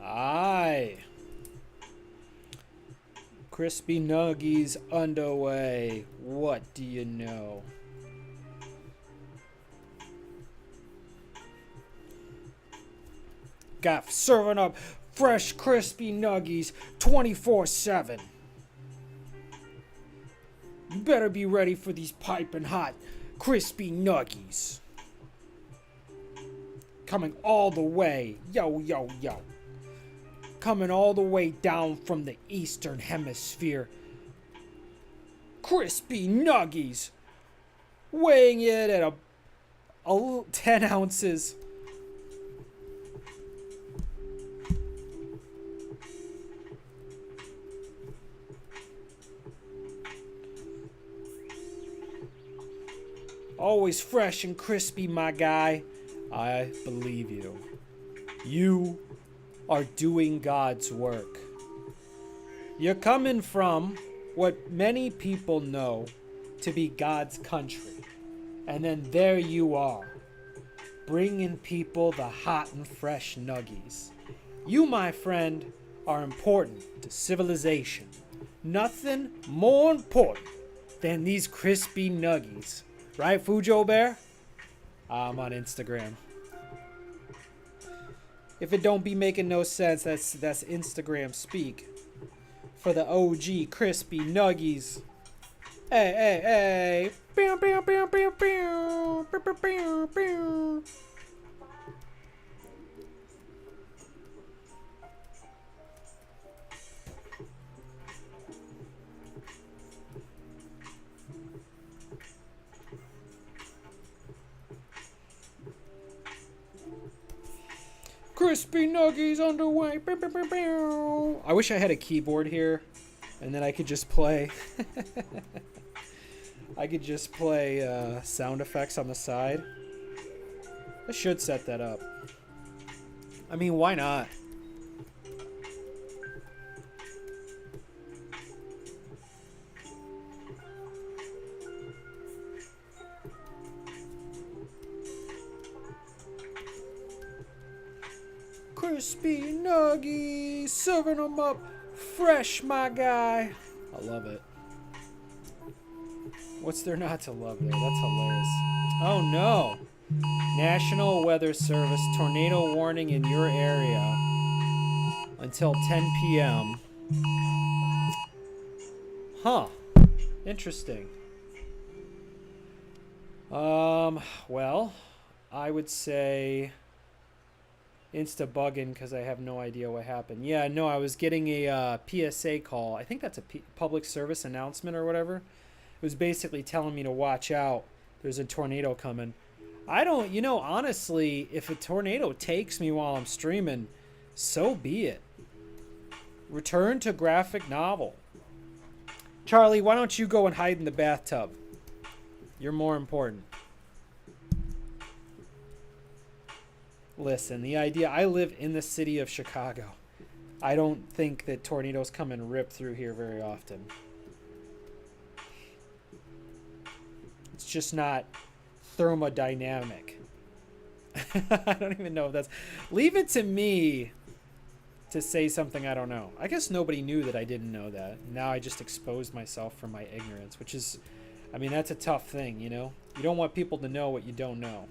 Aye. Crispy Nuggies underway. What do you know? Got serving up fresh crispy nuggies 24/7. You better be ready for these piping hot crispy nuggies. Coming all the way, yo, yo, yo. Coming all the way down from the Eastern Hemisphere. Crispy nuggies. Weighing it at a 10 ounces. Always fresh and crispy, my guy. I believe you. You are doing God's work. You're coming from what many people know to be God's country. And then there you are, bringing people the hot and fresh nuggies. You, my friend, are important to civilization. Nothing more important than these crispy nuggies. Right, Fujo Bear? I'm on Instagram. If it don't be making no sense, that's Instagram speak. For the OG crispy nuggies. Hey, hey, hey. Pew, pew, pew, pew, pew. Pew, pew, pew, pew. Crispy nuggies underway. Pew, pew, pew, pew. I wish I had a keyboard here, and then I could just play. I could just play sound effects on the side. I should set that up. I mean, why not? Crispy nuggies, serving them up fresh, my guy. I love it. What's there not to love there? That's hilarious. Oh no. National Weather Service tornado warning in your area until 10 p.m. Huh. Interesting. Well, I would say insta-bugging because I have no idea what happened. Yeah, no, I was getting a PSA call. I think that's a public service announcement or whatever. It was basically telling me to watch out. There's a tornado coming. I don't, honestly, if a tornado takes me while I'm streaming, so be it. Return to graphic novel. Charlie, why don't you go and hide in the bathtub? You're more important. Listen, the idea, I live in the city of Chicago. I don't think that tornadoes come and rip through here very often. It's just not thermodynamic. I don't even know if that's... Leave it to me to say something I don't know. I guess nobody knew that I didn't know that. Now I just exposed myself for my ignorance, which is... I mean, that's a tough thing, You don't want people to know what you don't know.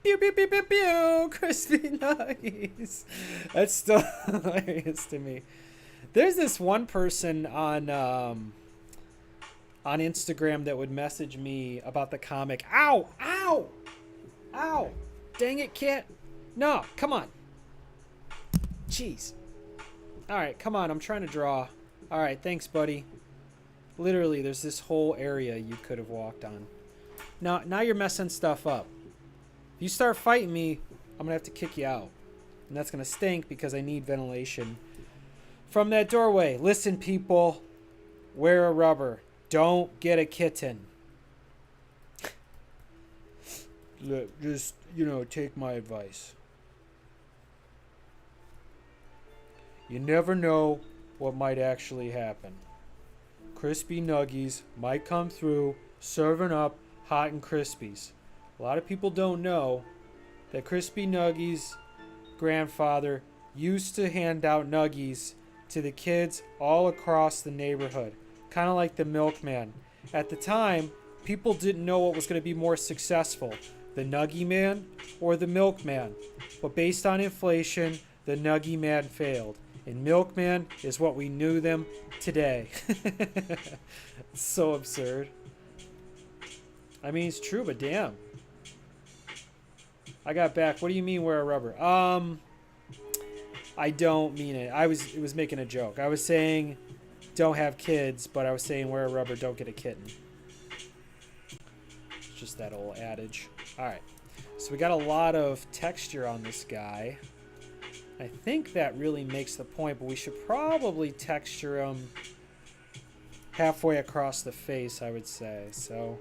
Pew, pew, pew, pew, pew. Crispy nuggies. That's still hilarious to me. There's this one person on Instagram that would message me about the comic. Ow! Ow! Ow! Dang it, Kit. No, come on. Jeez. Alright, come on. I'm trying to draw. Alright, thanks, buddy. Literally, there's this whole area you could have walked on. Now you're messing stuff up. If you start fighting me, I'm going to have to kick you out. And that's going to stink because I need ventilation from that doorway. Listen, people. Wear a rubber. Don't get a kitten. Look, just, take my advice. You never know what might actually happen. Crispy nuggies might come through, serving up hot and crispies. A lot of people don't know that Crispy Nuggies' grandfather used to hand out nuggies to the kids all across the neighborhood, kind of like the milkman. At the time, people didn't know what was going to be more successful, the Nuggie Man or the Milkman. But based on inflation, the Nuggie Man failed. And Milkman is what we knew them today. It's so absurd. I mean, it's true, but damn. I got back. What do you mean wear a rubber? I don't mean it. It was making a joke. I was saying don't have kids, but I was saying wear a rubber, don't get a kitten. It's just that old adage. All right. So we got a lot of texture on this guy. I think that really makes the point, but we should probably texture him halfway across the face, I would say. So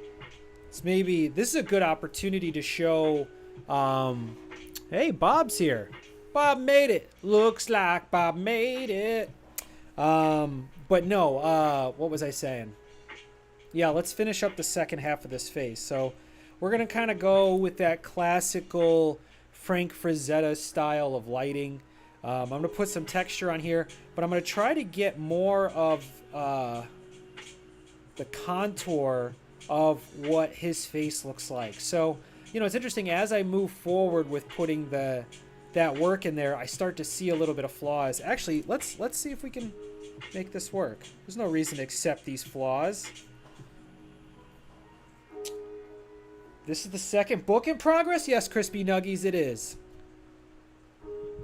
it's maybe this is a good opportunity to show hey, Bob's here. Bob made it. Looks like Bob made it. But no, what was I saying? Yeah, let's finish up the second half of this face. So we're going to kind of go with that classical Frank Frazetta style of lighting. I'm going to put some texture on here, but I'm going to try to get more of the contour of what his face looks like. So, it's interesting. As I move forward with putting that work in there, I start to see a little bit of flaws. Actually, let's see if we can make this work. There's no reason to accept these flaws. This is the second book in progress? Yes, Crispy Nuggies, it is.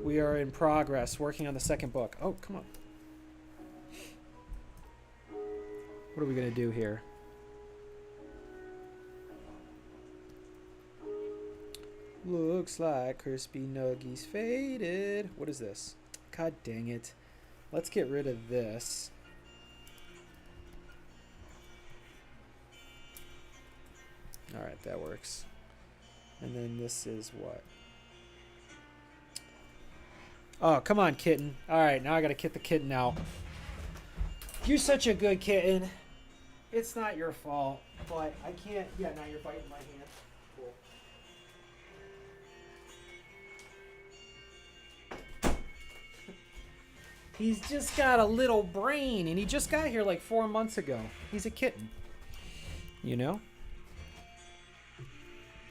We are in progress, working on the second book. Oh, come on. What are we going to do here? Looks like Crispy Nuggies faded. What is this? God dang it. Let's get rid of this. Alright, that works. And then this is what? Oh, come on, kitten. Alright, now I gotta get the kitten out. You're such a good kitten. It's not your fault, but I can't. Yeah, now you're biting my hand. Cool. He's just got a little brain, and he just got here like 4 months ago. He's a kitten. You know?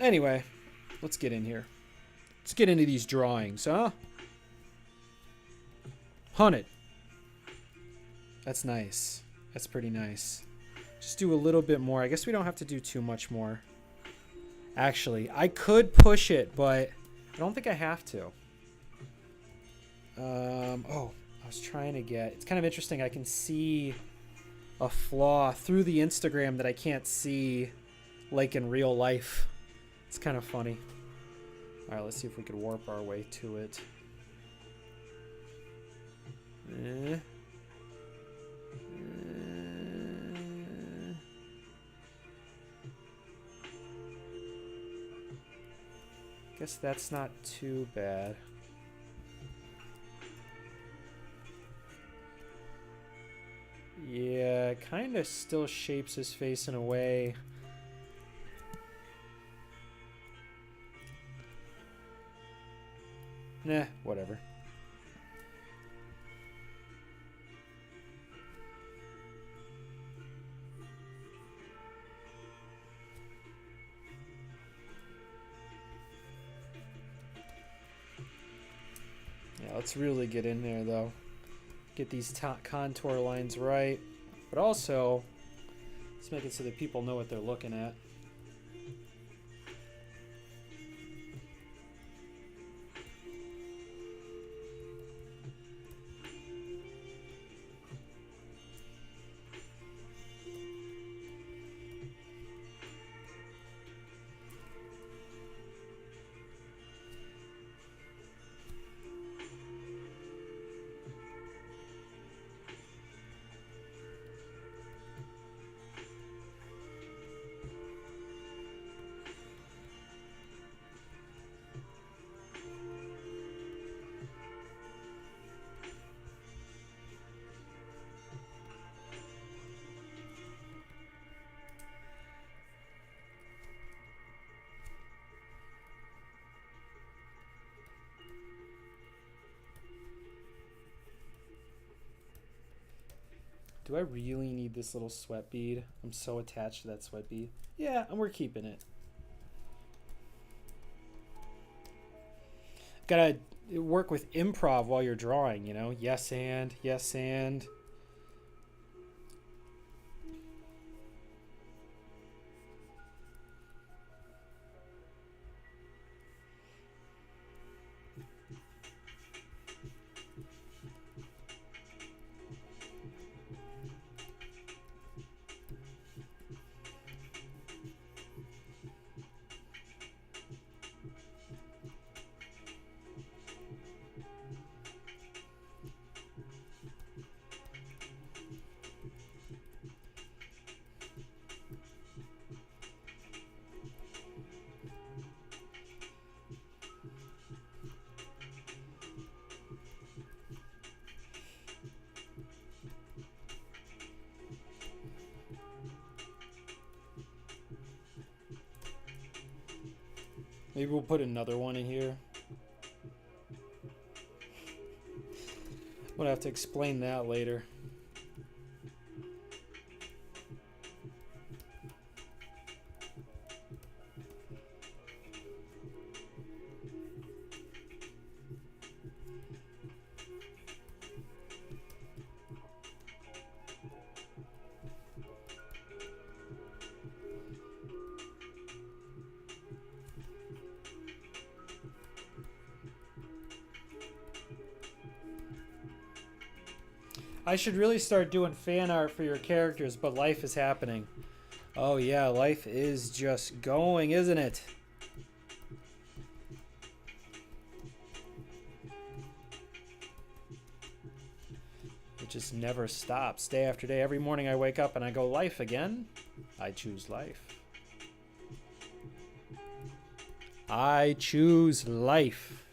Anyway, let's get in here. Let's get into these drawings, huh? Hunted. That's nice. That's pretty nice. Just do a little bit more. I guess we don't have to do too much more. Actually, I could push it, but I don't think I have to. Oh, I was trying to get... It's kind of interesting. I can see a flaw through the Instagram that I can't see like in real life. It's kind of funny. All right, let's see if we could warp our way to it. Guess that's not too bad. Yeah, it kind of still shapes his face in a way. Nah, whatever. Yeah, let's really get in there, though. Get these contour lines right. But also, let's make it so that people know what they're looking at. Do I really need this little sweat bead? I'm so attached to that sweat bead. Yeah, and we're keeping it. Gotta work with improv while you're drawing, you know? Yes and, yes and. Maybe we'll put another one in here. I'm gonna have to explain that later. I should really start doing fan art for your characters, but life is happening. Oh yeah, life is just going, isn't it? It just never stops, day after day. Every morning I wake up and I go, life again? I choose life. I choose life.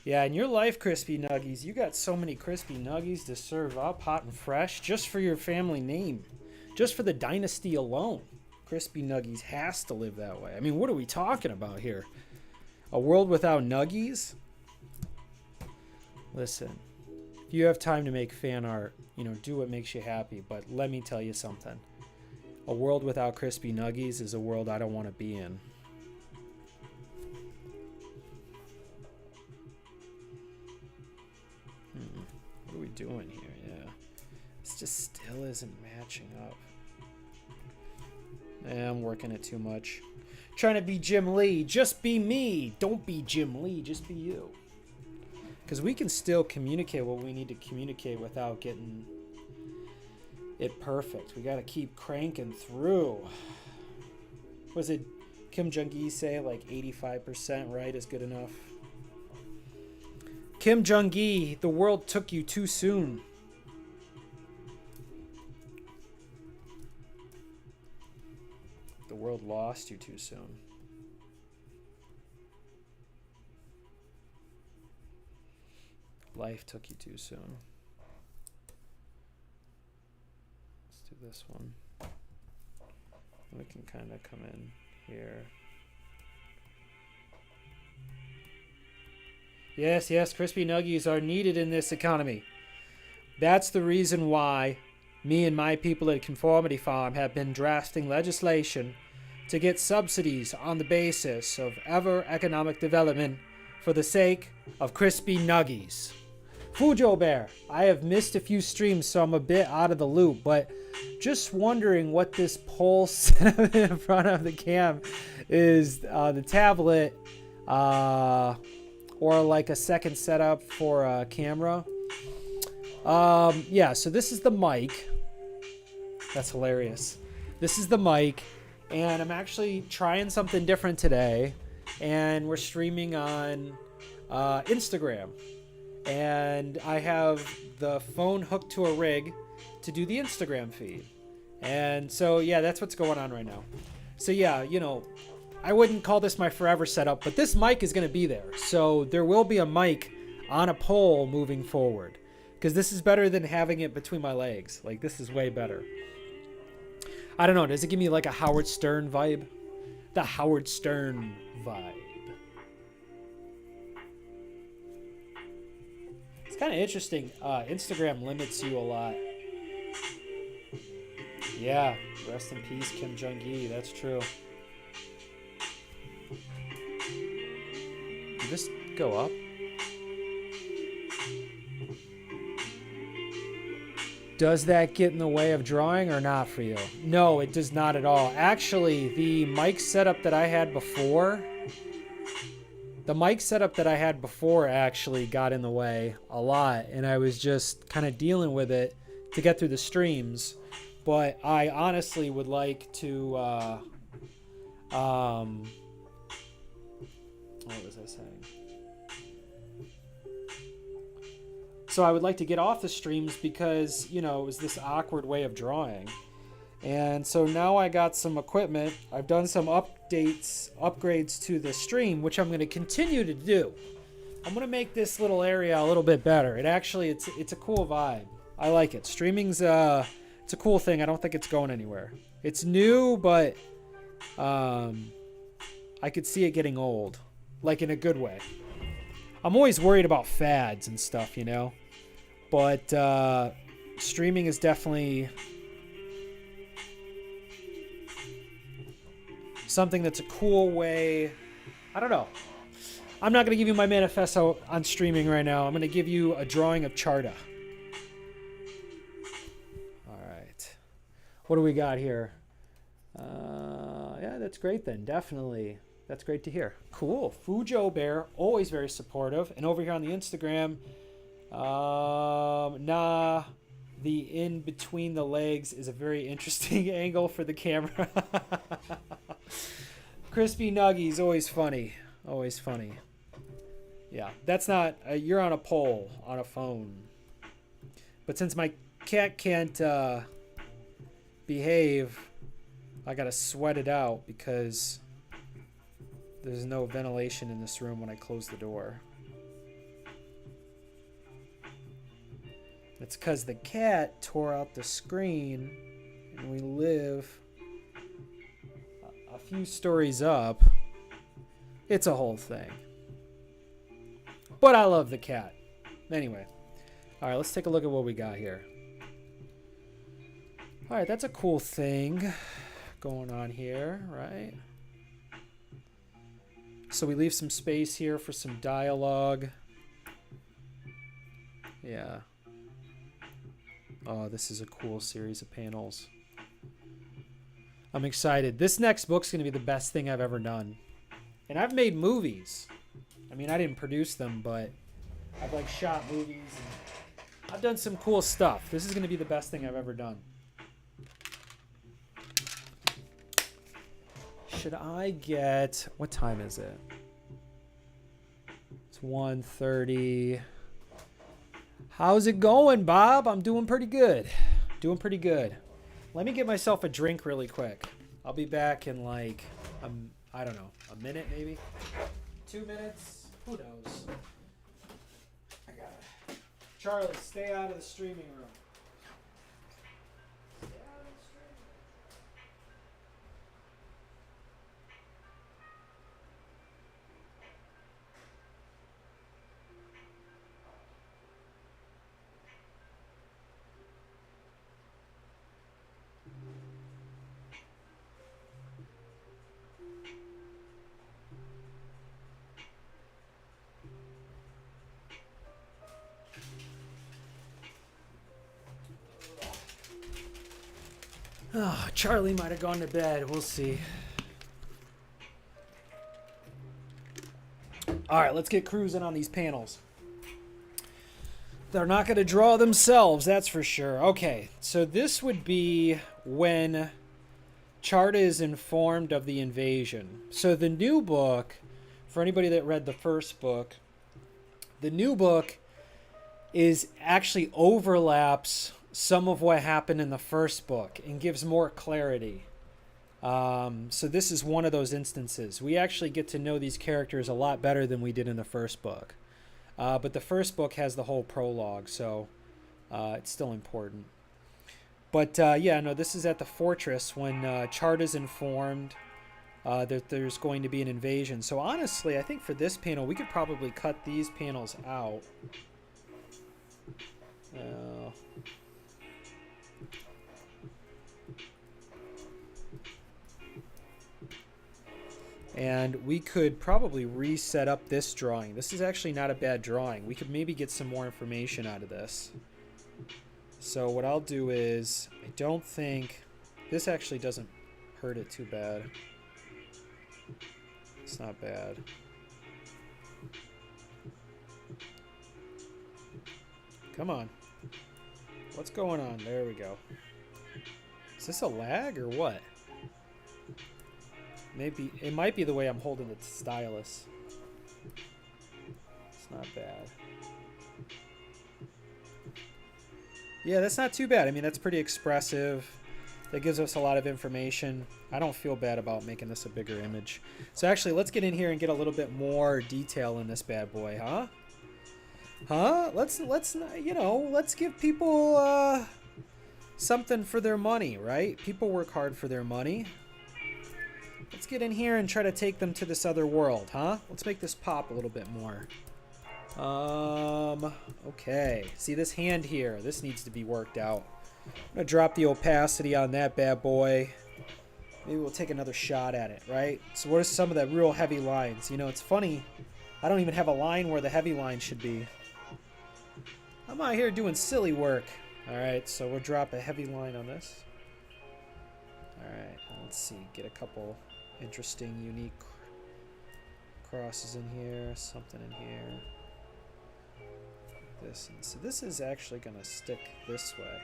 Yeah, in your life, Crispy Nuggies, you got so many Crispy Nuggies to serve up hot and fresh just for your family name. Just for the dynasty alone. Crispy Nuggies has to live that way. I mean, what are we talking about here? A world without Nuggies? Listen, if you have time to make fan art, you know, do what makes you happy. But let me tell you something. A world without Crispy Nuggies is a world I don't want to be in. What are we doing here? Yeah. This just still isn't matching up. I'm working it too much. Trying to be Jim Lee. Just be me. Don't be Jim Lee. Just be you. Because we can still communicate what we need to communicate without getting it perfect. We got to keep cranking through. Was it Kim Jong-gi say like 85% right is good enough? Kim Jong-gi, the world took you too soon. The world lost you too soon. Life took you too soon. Let's do this one. We can kind of come in here. Yes, yes, crispy nuggies are needed in this economy. That's the reason why me and my people at Conformity Farm have been drafting legislation to get subsidies on the basis of ever economic development for the sake of crispy nuggies. Fujo Bear, I have missed a few streams, so I'm a bit out of the loop, but just wondering what this pole setup in front of the cam is, the tablet, or like a second setup for a camera. Yeah, so this is the mic. That's hilarious. This is the mic, and I'm actually trying something different today, and we're streaming on Instagram. And I have the phone hooked to a rig to do the Instagram feed. And so, yeah, that's what's going on right now. So, yeah, you know, I wouldn't call this my forever setup, but this mic is going to be there. So there will be a mic on a pole moving forward, because this is better than having it between my legs. Like, this is way better. I don't know. Does it give me like a Howard Stern vibe? The Howard Stern vibe. It's kind of interesting. Instagram limits you a lot. Yeah. Rest in peace, Kim Jong-gi. That's true. Did this go up? Does that get in the way of drawing or not for you? No, it does not at all. Actually, the mic setup that I had before, actually got in the way a lot, and I was just kind of dealing with it to get through the streams. But I honestly would like to, what was I saying? So I would like to get off the streams because, you know, it was this awkward way of drawing. And so now I got some equipment. I've done some upgrades to the stream, which I'm going to continue to do. I'm going to make this little area a little bit better. It's a cool vibe. I like it. Streaming's it's a cool thing. I don't think it's going anywhere. It's new, but I could see it getting old, like in a good way. I'm always worried about fads and stuff, you know, but streaming is definitely something that's a cool way. I don't know. I'm not going to give you my manifesto on streaming right now. I'm going to give you a drawing of Charta. All right. What do we got here? Yeah, that's great then. Definitely. That's great to hear. Cool. Fujo Bear, always very supportive. And over here on the Instagram, nah, the in between the legs is a very interesting angle for the camera. Crispy Nuggies, always funny. Always funny. Yeah, that's not, you're on a pole, on a phone. But since my cat can't behave, I gotta sweat it out because there's no ventilation in this room when I close the door. It's because the cat tore out the screen and we live a few stories up. It's a whole thing. But I love the cat. Anyway. All right, let's take a look at what we got here. All right, that's a cool thing going on here, right? So we leave some space here for some dialogue. Yeah. Oh, this is a cool series of panels. I'm excited. This next book's going to be the best thing I've ever done. And I've made movies. I mean, I didn't produce them, but I've like shot movies and I've done some cool stuff. This is going to be the best thing I've ever done. Should I get... What time is it? It's 1:30. How's it going, Bob? I'm doing pretty good. Doing pretty good. Let me get myself a drink really quick. I'll be back in like, I don't know, a minute maybe? 2 minutes? Who knows? I got it. Charlie, stay out of the streaming room. Oh, Charlie might have gone to bed. We'll see. All right, let's get cruising on these panels. They're not going to draw themselves, that's for sure. Okay, so this would be when Charda is informed of the invasion. So the new book, for anybody that read the first book, the new book is actually overlaps some of what happened in the first book and gives more clarity. So this is one of those instances. We actually get to know these characters a lot better than we did in the first book. But the first book has the whole prologue, so it's still important. But yeah, no, this is at the fortress when Charda's informed that there's going to be an invasion. So honestly, I think for this panel, we could probably cut these panels out. And we could probably reset up this drawing. This is actually not a bad drawing. We could maybe get some more information out of this. So what I'll do is, I don't think, this actually doesn't hurt it too bad. It's not bad. Come on. What's going on? There we go. Is this a lag or what? Maybe it might be the way I'm holding the stylus. It's not bad. Yeah, that's not too bad. I mean, that's pretty expressive. That gives us a lot of information. I don't feel bad about making this a bigger image. So actually, let's get in here and get a little bit more detail in this bad boy, huh? Huh? Let's you know, let's give people something for their money, right? People work hard for their money. Let's get in here and try to take them to this other world, huh? Let's make this pop a little bit more. Okay. See this hand here? This needs to be worked out. I'm gonna drop the opacity on that bad boy. Maybe we'll take another shot at it, right? So what are some of the real heavy lines? You know, it's funny. I don't even have a line where the heavy line should be. I'm out here doing silly work. All right, so we'll drop a heavy line on this. All right, let's see. Get a couple interesting, unique crosses in here. Something in here. This. And so this is actually going to stick this way.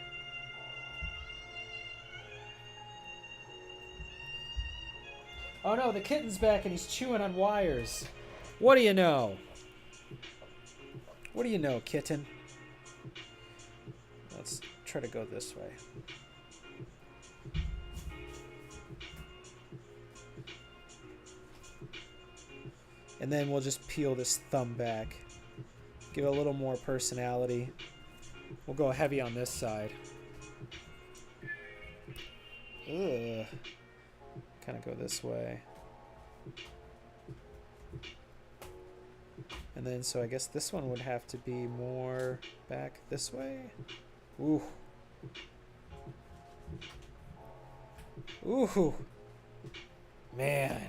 Oh no, the kitten's back and he's chewing on wires. What do you know? What do you know, kitten? Let's try to go this way. And then we'll just peel this thumb back. Give it a little more personality. We'll go heavy on this side. Ugh. Kind of go this way. And then, so I guess this one would have to be more back this way. Ooh. Ooh. Man.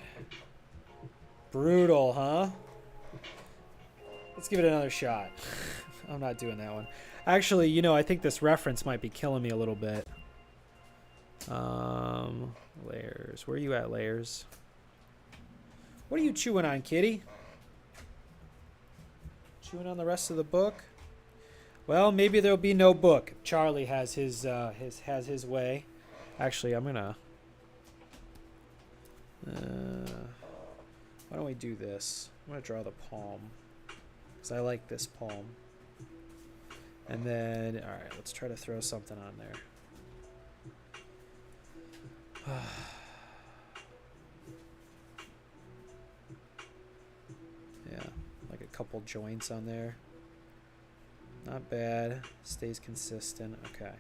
Brutal, huh? Let's give it another shot. I'm not doing that one. Actually, you know, I think this reference might be killing me a little bit. Layers. Where are you at, layers? What are you chewing on, kitty? Chewing on the rest of the book? Well, maybe there'll be no book. Charlie has his way. Actually, I'm gonna. Why don't we do this? I'm gonna draw the palm because I like this palm. And then, all right, let's try to throw something on there. Yeah, like a couple joints on there. Not bad. Stays consistent. Okay.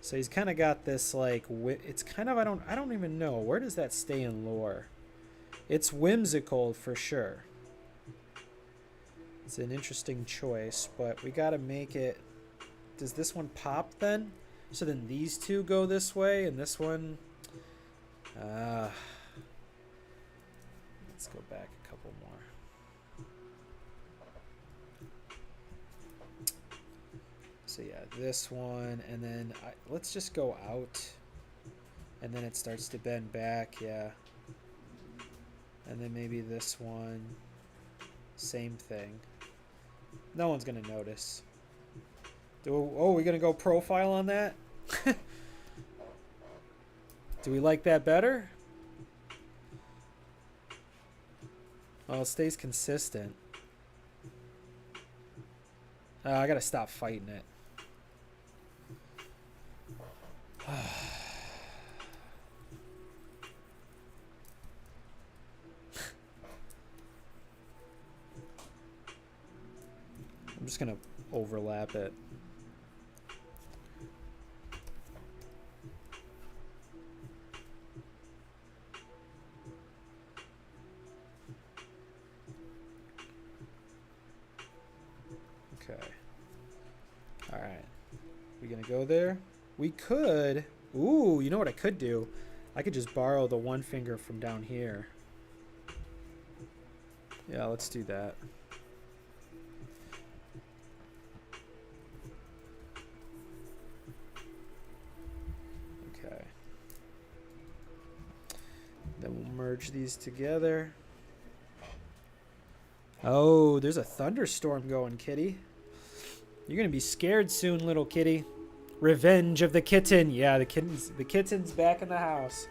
So he's kind of got this like it's kind of I don't even know, where does that stay in lore? It's whimsical for sure. It's an interesting choice, but we got to make it. Does this one pop then? So then these two go this way and this one let's go back a couple more. So yeah, this one, and then let's just go out, and then it starts to bend back, yeah. And then maybe this one, same thing. No one's gonna notice. Oh, we're gonna go profile on that? Do we like that better? Oh, it stays consistent. I gotta stop fighting it. I'm just gonna overlap it. Okay. All right. We gonna go there? We could. Ooh, you know what I could do? I could just borrow the one finger from down here. Yeah, let's do that. Okay. Then we'll merge these together. Oh, there's a thunderstorm going, kitty. You're gonna be scared soon, little kitty. Revenge of the kitten. Yeah, the kitten's back in the house.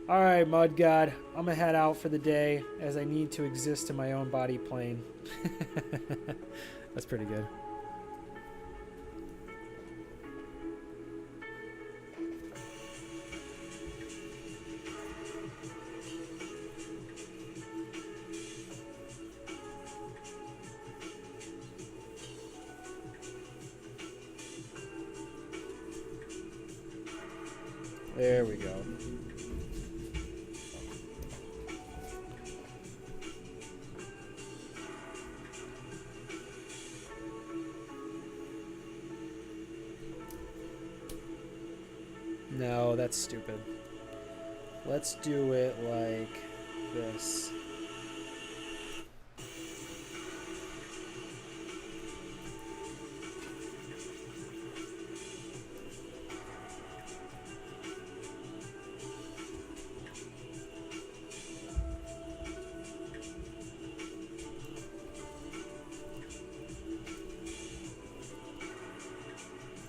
All right, Mud God. I'm gonna head out for the day as I need to exist in my own body plane. That's pretty good. There we go. No, that's stupid. Let's do it like this.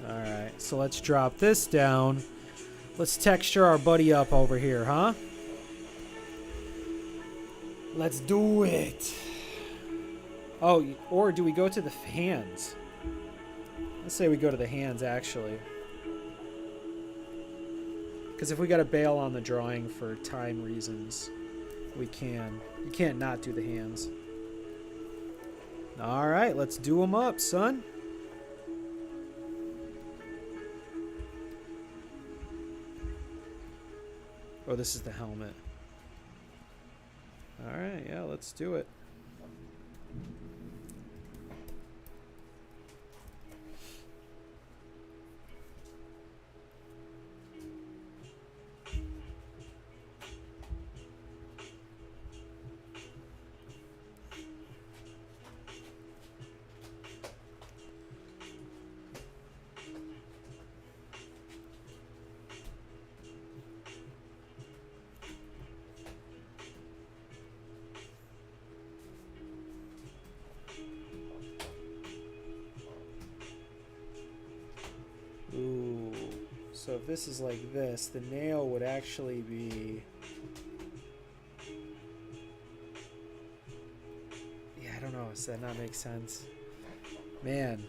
Alright, so let's drop this down. Let's texture our buddy up over here, huh? Let's do it. Oh, or do we go to the hands? Let's say we go to the hands, actually. Because if we got to bail on the drawing for time reasons, we can. You can't not do the hands. All right, let's do them up, son. Oh, this is the helmet. All right, yeah, let's do it. Ooh, so if this is like this, the nail would actually be... Yeah, I don't know. Does that not make sense? Man.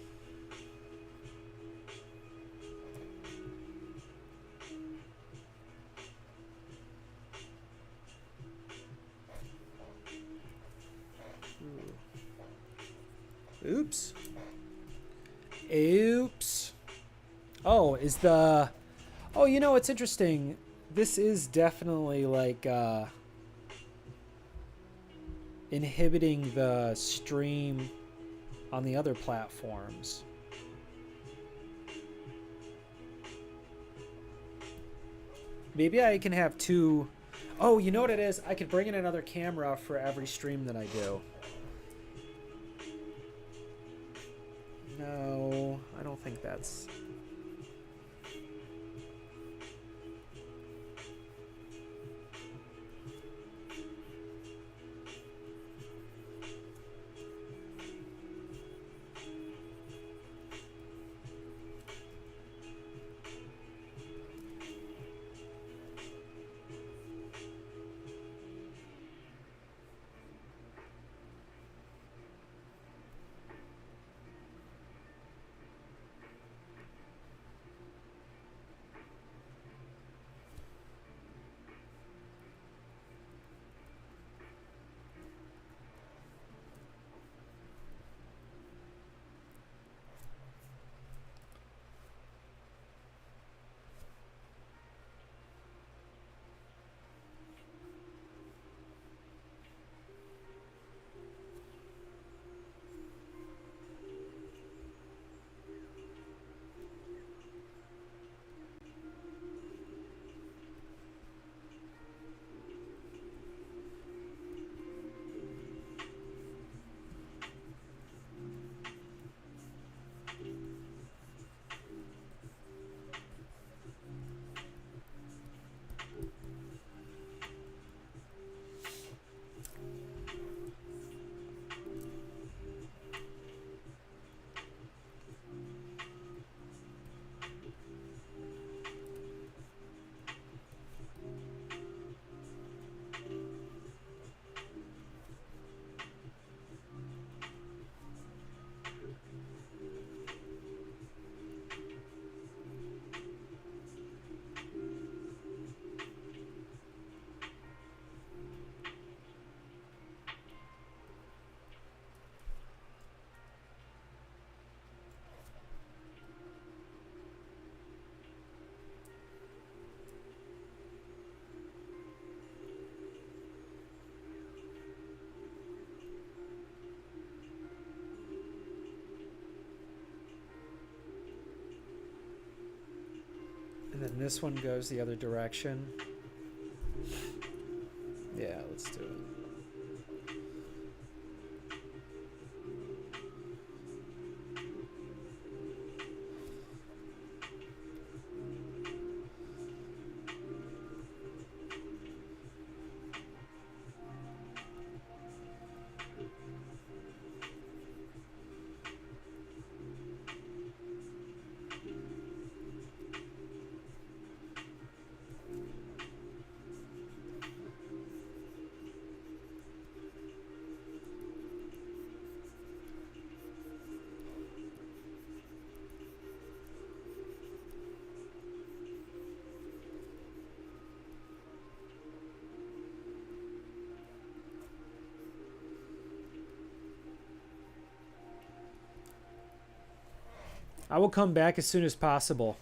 Ooh. Oops. Oops. Oh, is the... Oh, you know, it's interesting. This is definitely like inhibiting the stream on the other platforms. Maybe I can have two... Oh, you know what it is? I could bring in another camera for every stream that I do. No, I don't think that's... And then this one goes the other direction. Yeah, let's do it. I will come back as soon as possible.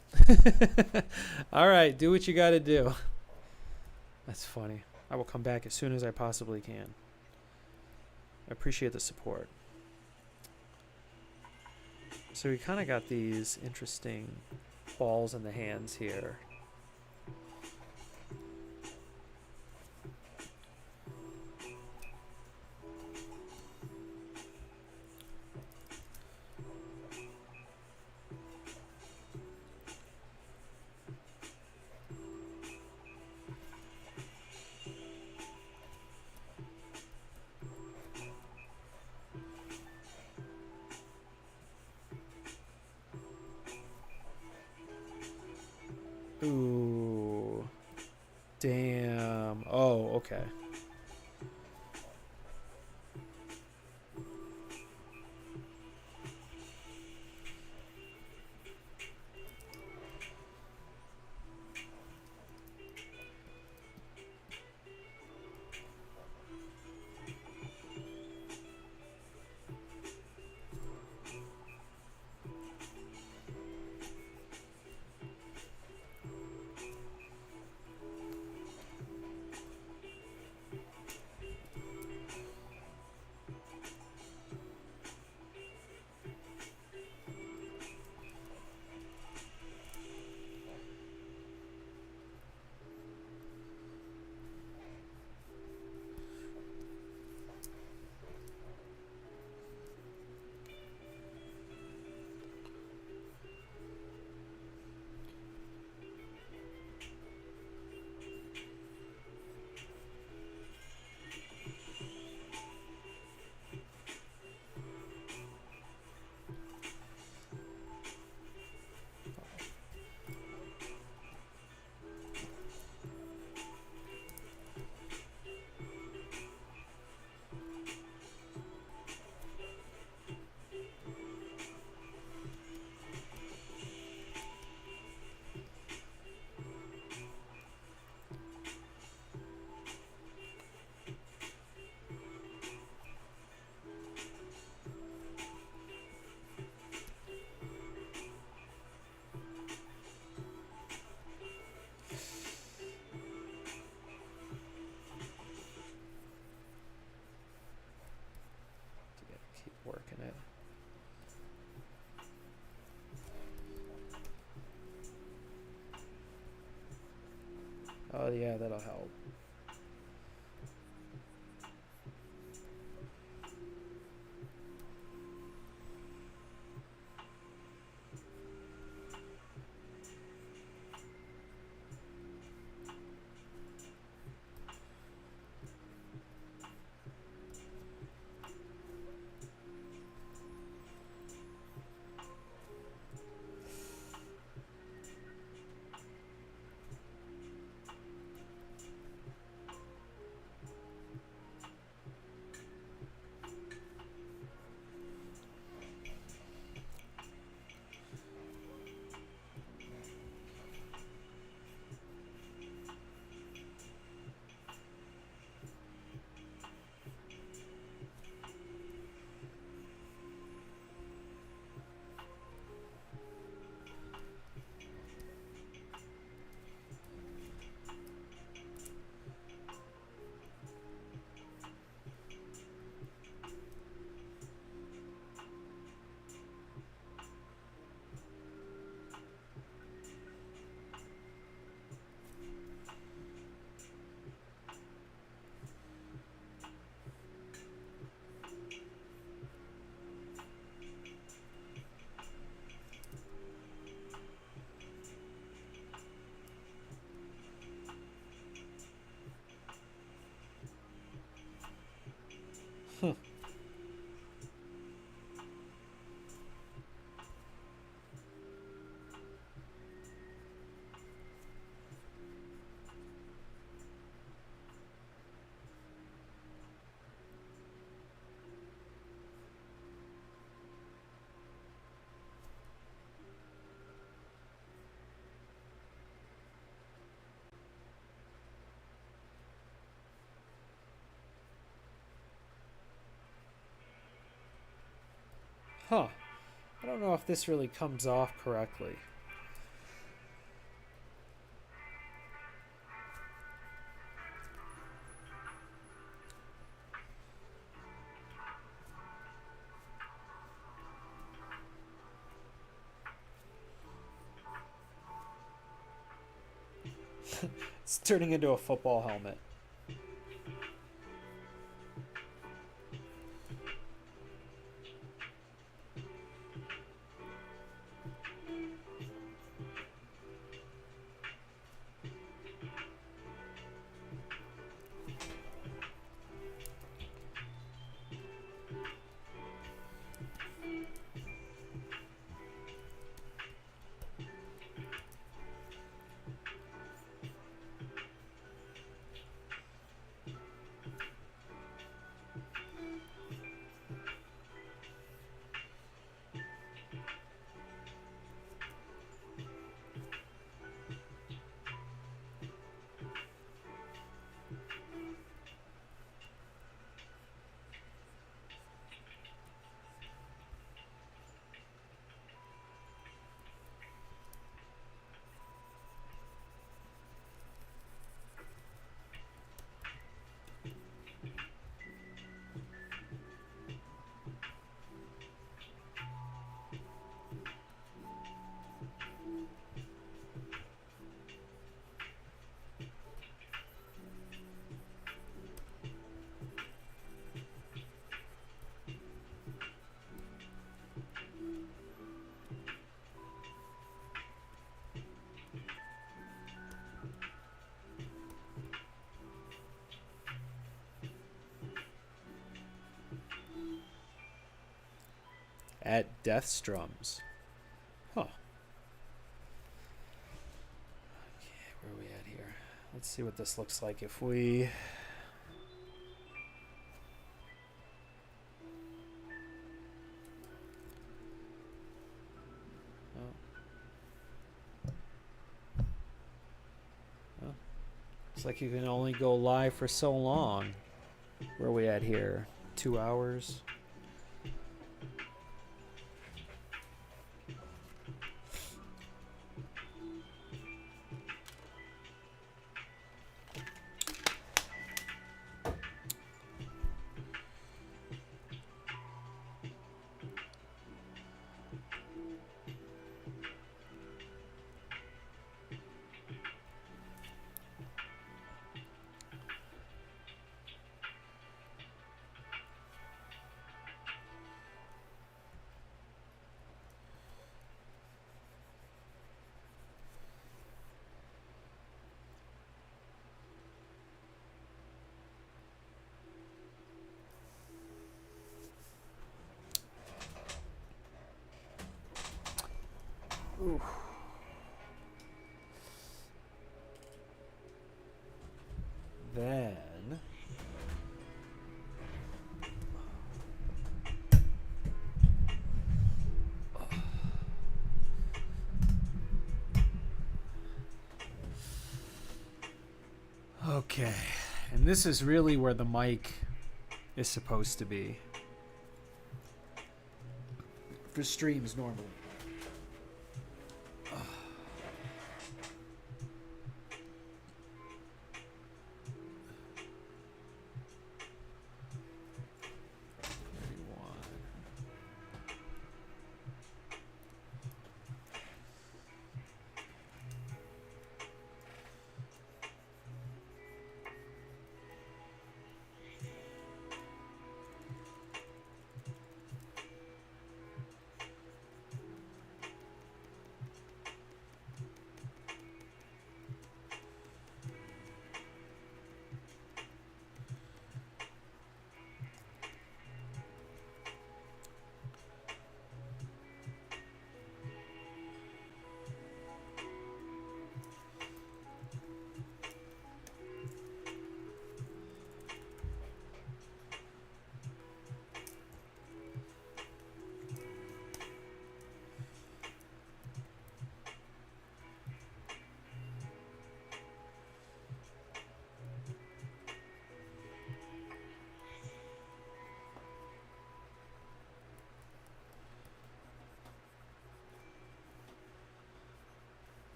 All right, do what you got to do. That's funny. I will come back as soon as I possibly can. I appreciate the support. So we kind of got these interesting balls in the hands here. Ooh. Damn. Oh, okay. Keep working it. Oh yeah, that'll help. Huh. I don't know if this really comes off correctly. It's turning into a football helmet. At Death's Drums. Huh. Okay, where are we at here? Let's see what this looks like if we... Oh. Looks like you can only go live for so long. Where are we at here? 2 hours? Ooh. Then okay, and this is really where the mic is supposed to be for streams normally.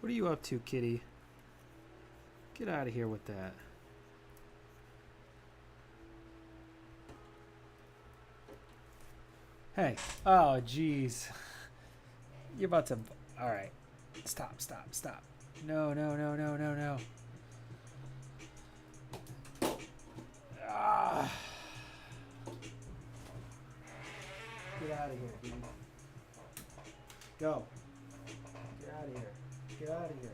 What are you up to, kitty? Get out of here with that. Hey. Oh, jeez. You're about to... All right. Stop, stop, stop. No, no, no, no, no, no. Ah. Get out of here, dude. Go. Get out of here. Get out of here.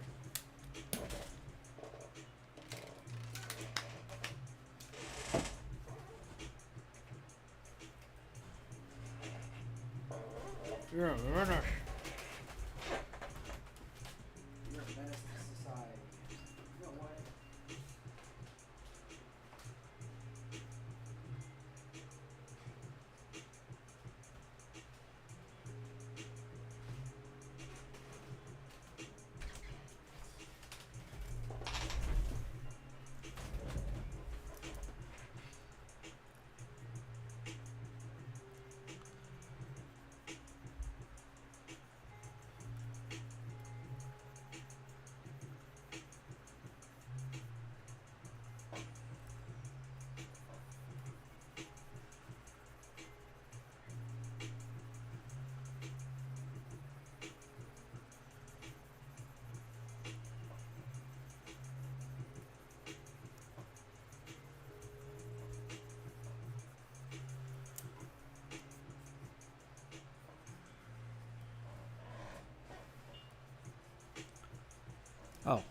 You're a menace. You're a menace to society. You know what? Oh.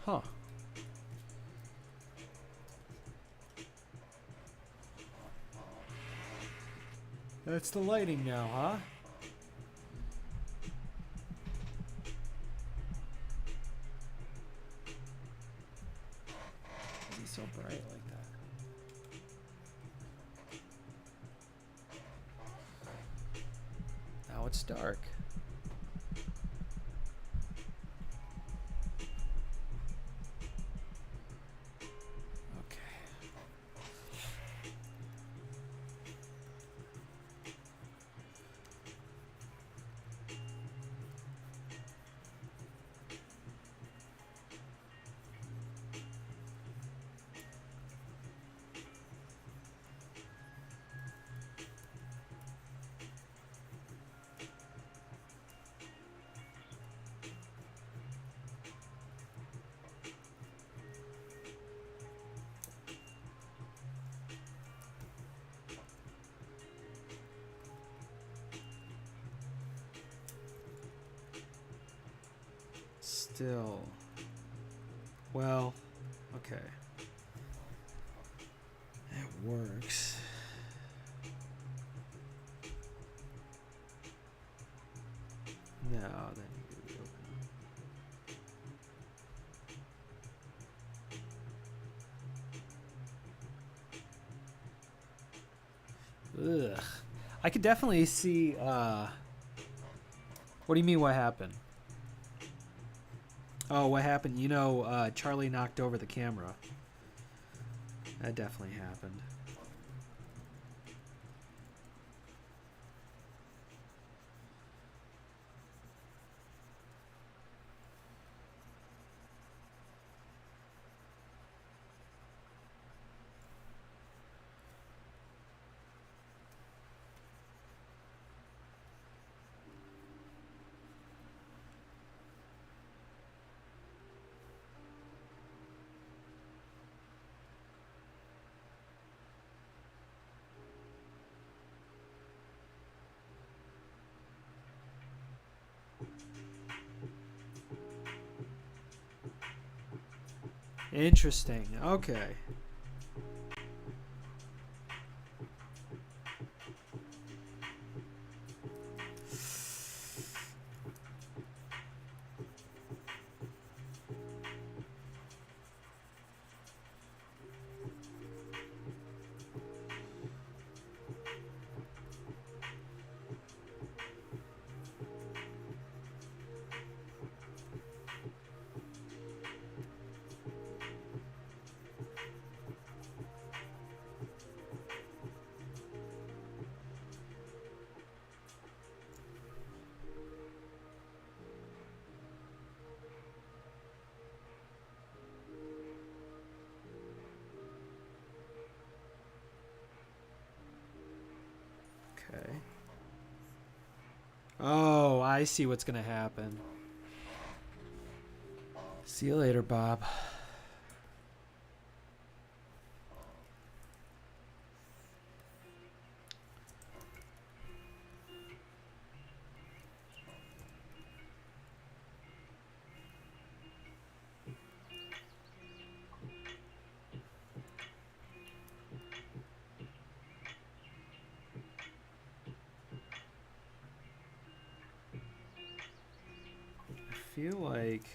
Huh. That's the lighting now, huh? Is he so bright like that? Now it's dark. Still. Well, okay. It works. No, then you open. Ugh. I could definitely see, what do you mean what happened? Oh, what happened? You know, Charlie knocked over the camera. That definitely happened. Interesting. Okay. Okay. Oh, I see what's going to happen. See you later, Bob. I feel like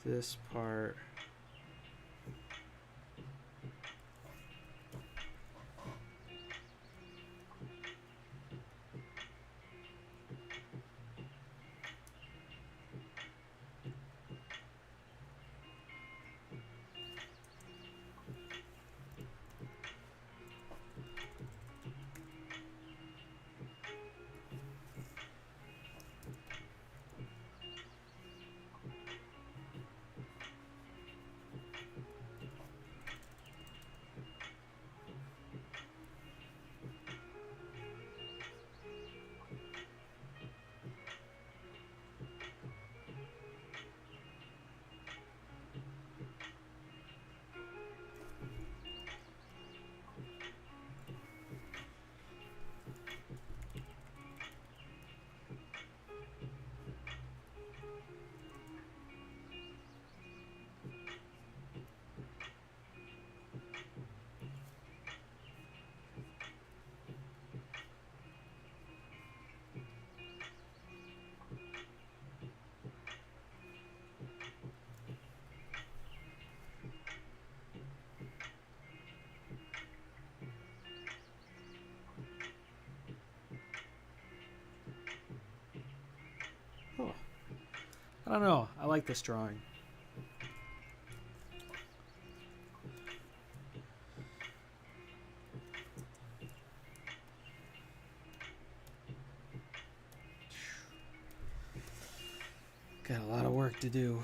this part... Oh. I don't know. I like this drawing. Got a lot of work to do.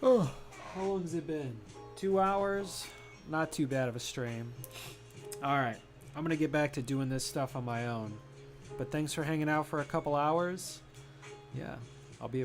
Oh, how long has it been? 2 hours? Not too bad of a stream. Alright, I'm gonna get back to doing this stuff on my own. But thanks for hanging out for a couple hours. Yeah, I'll be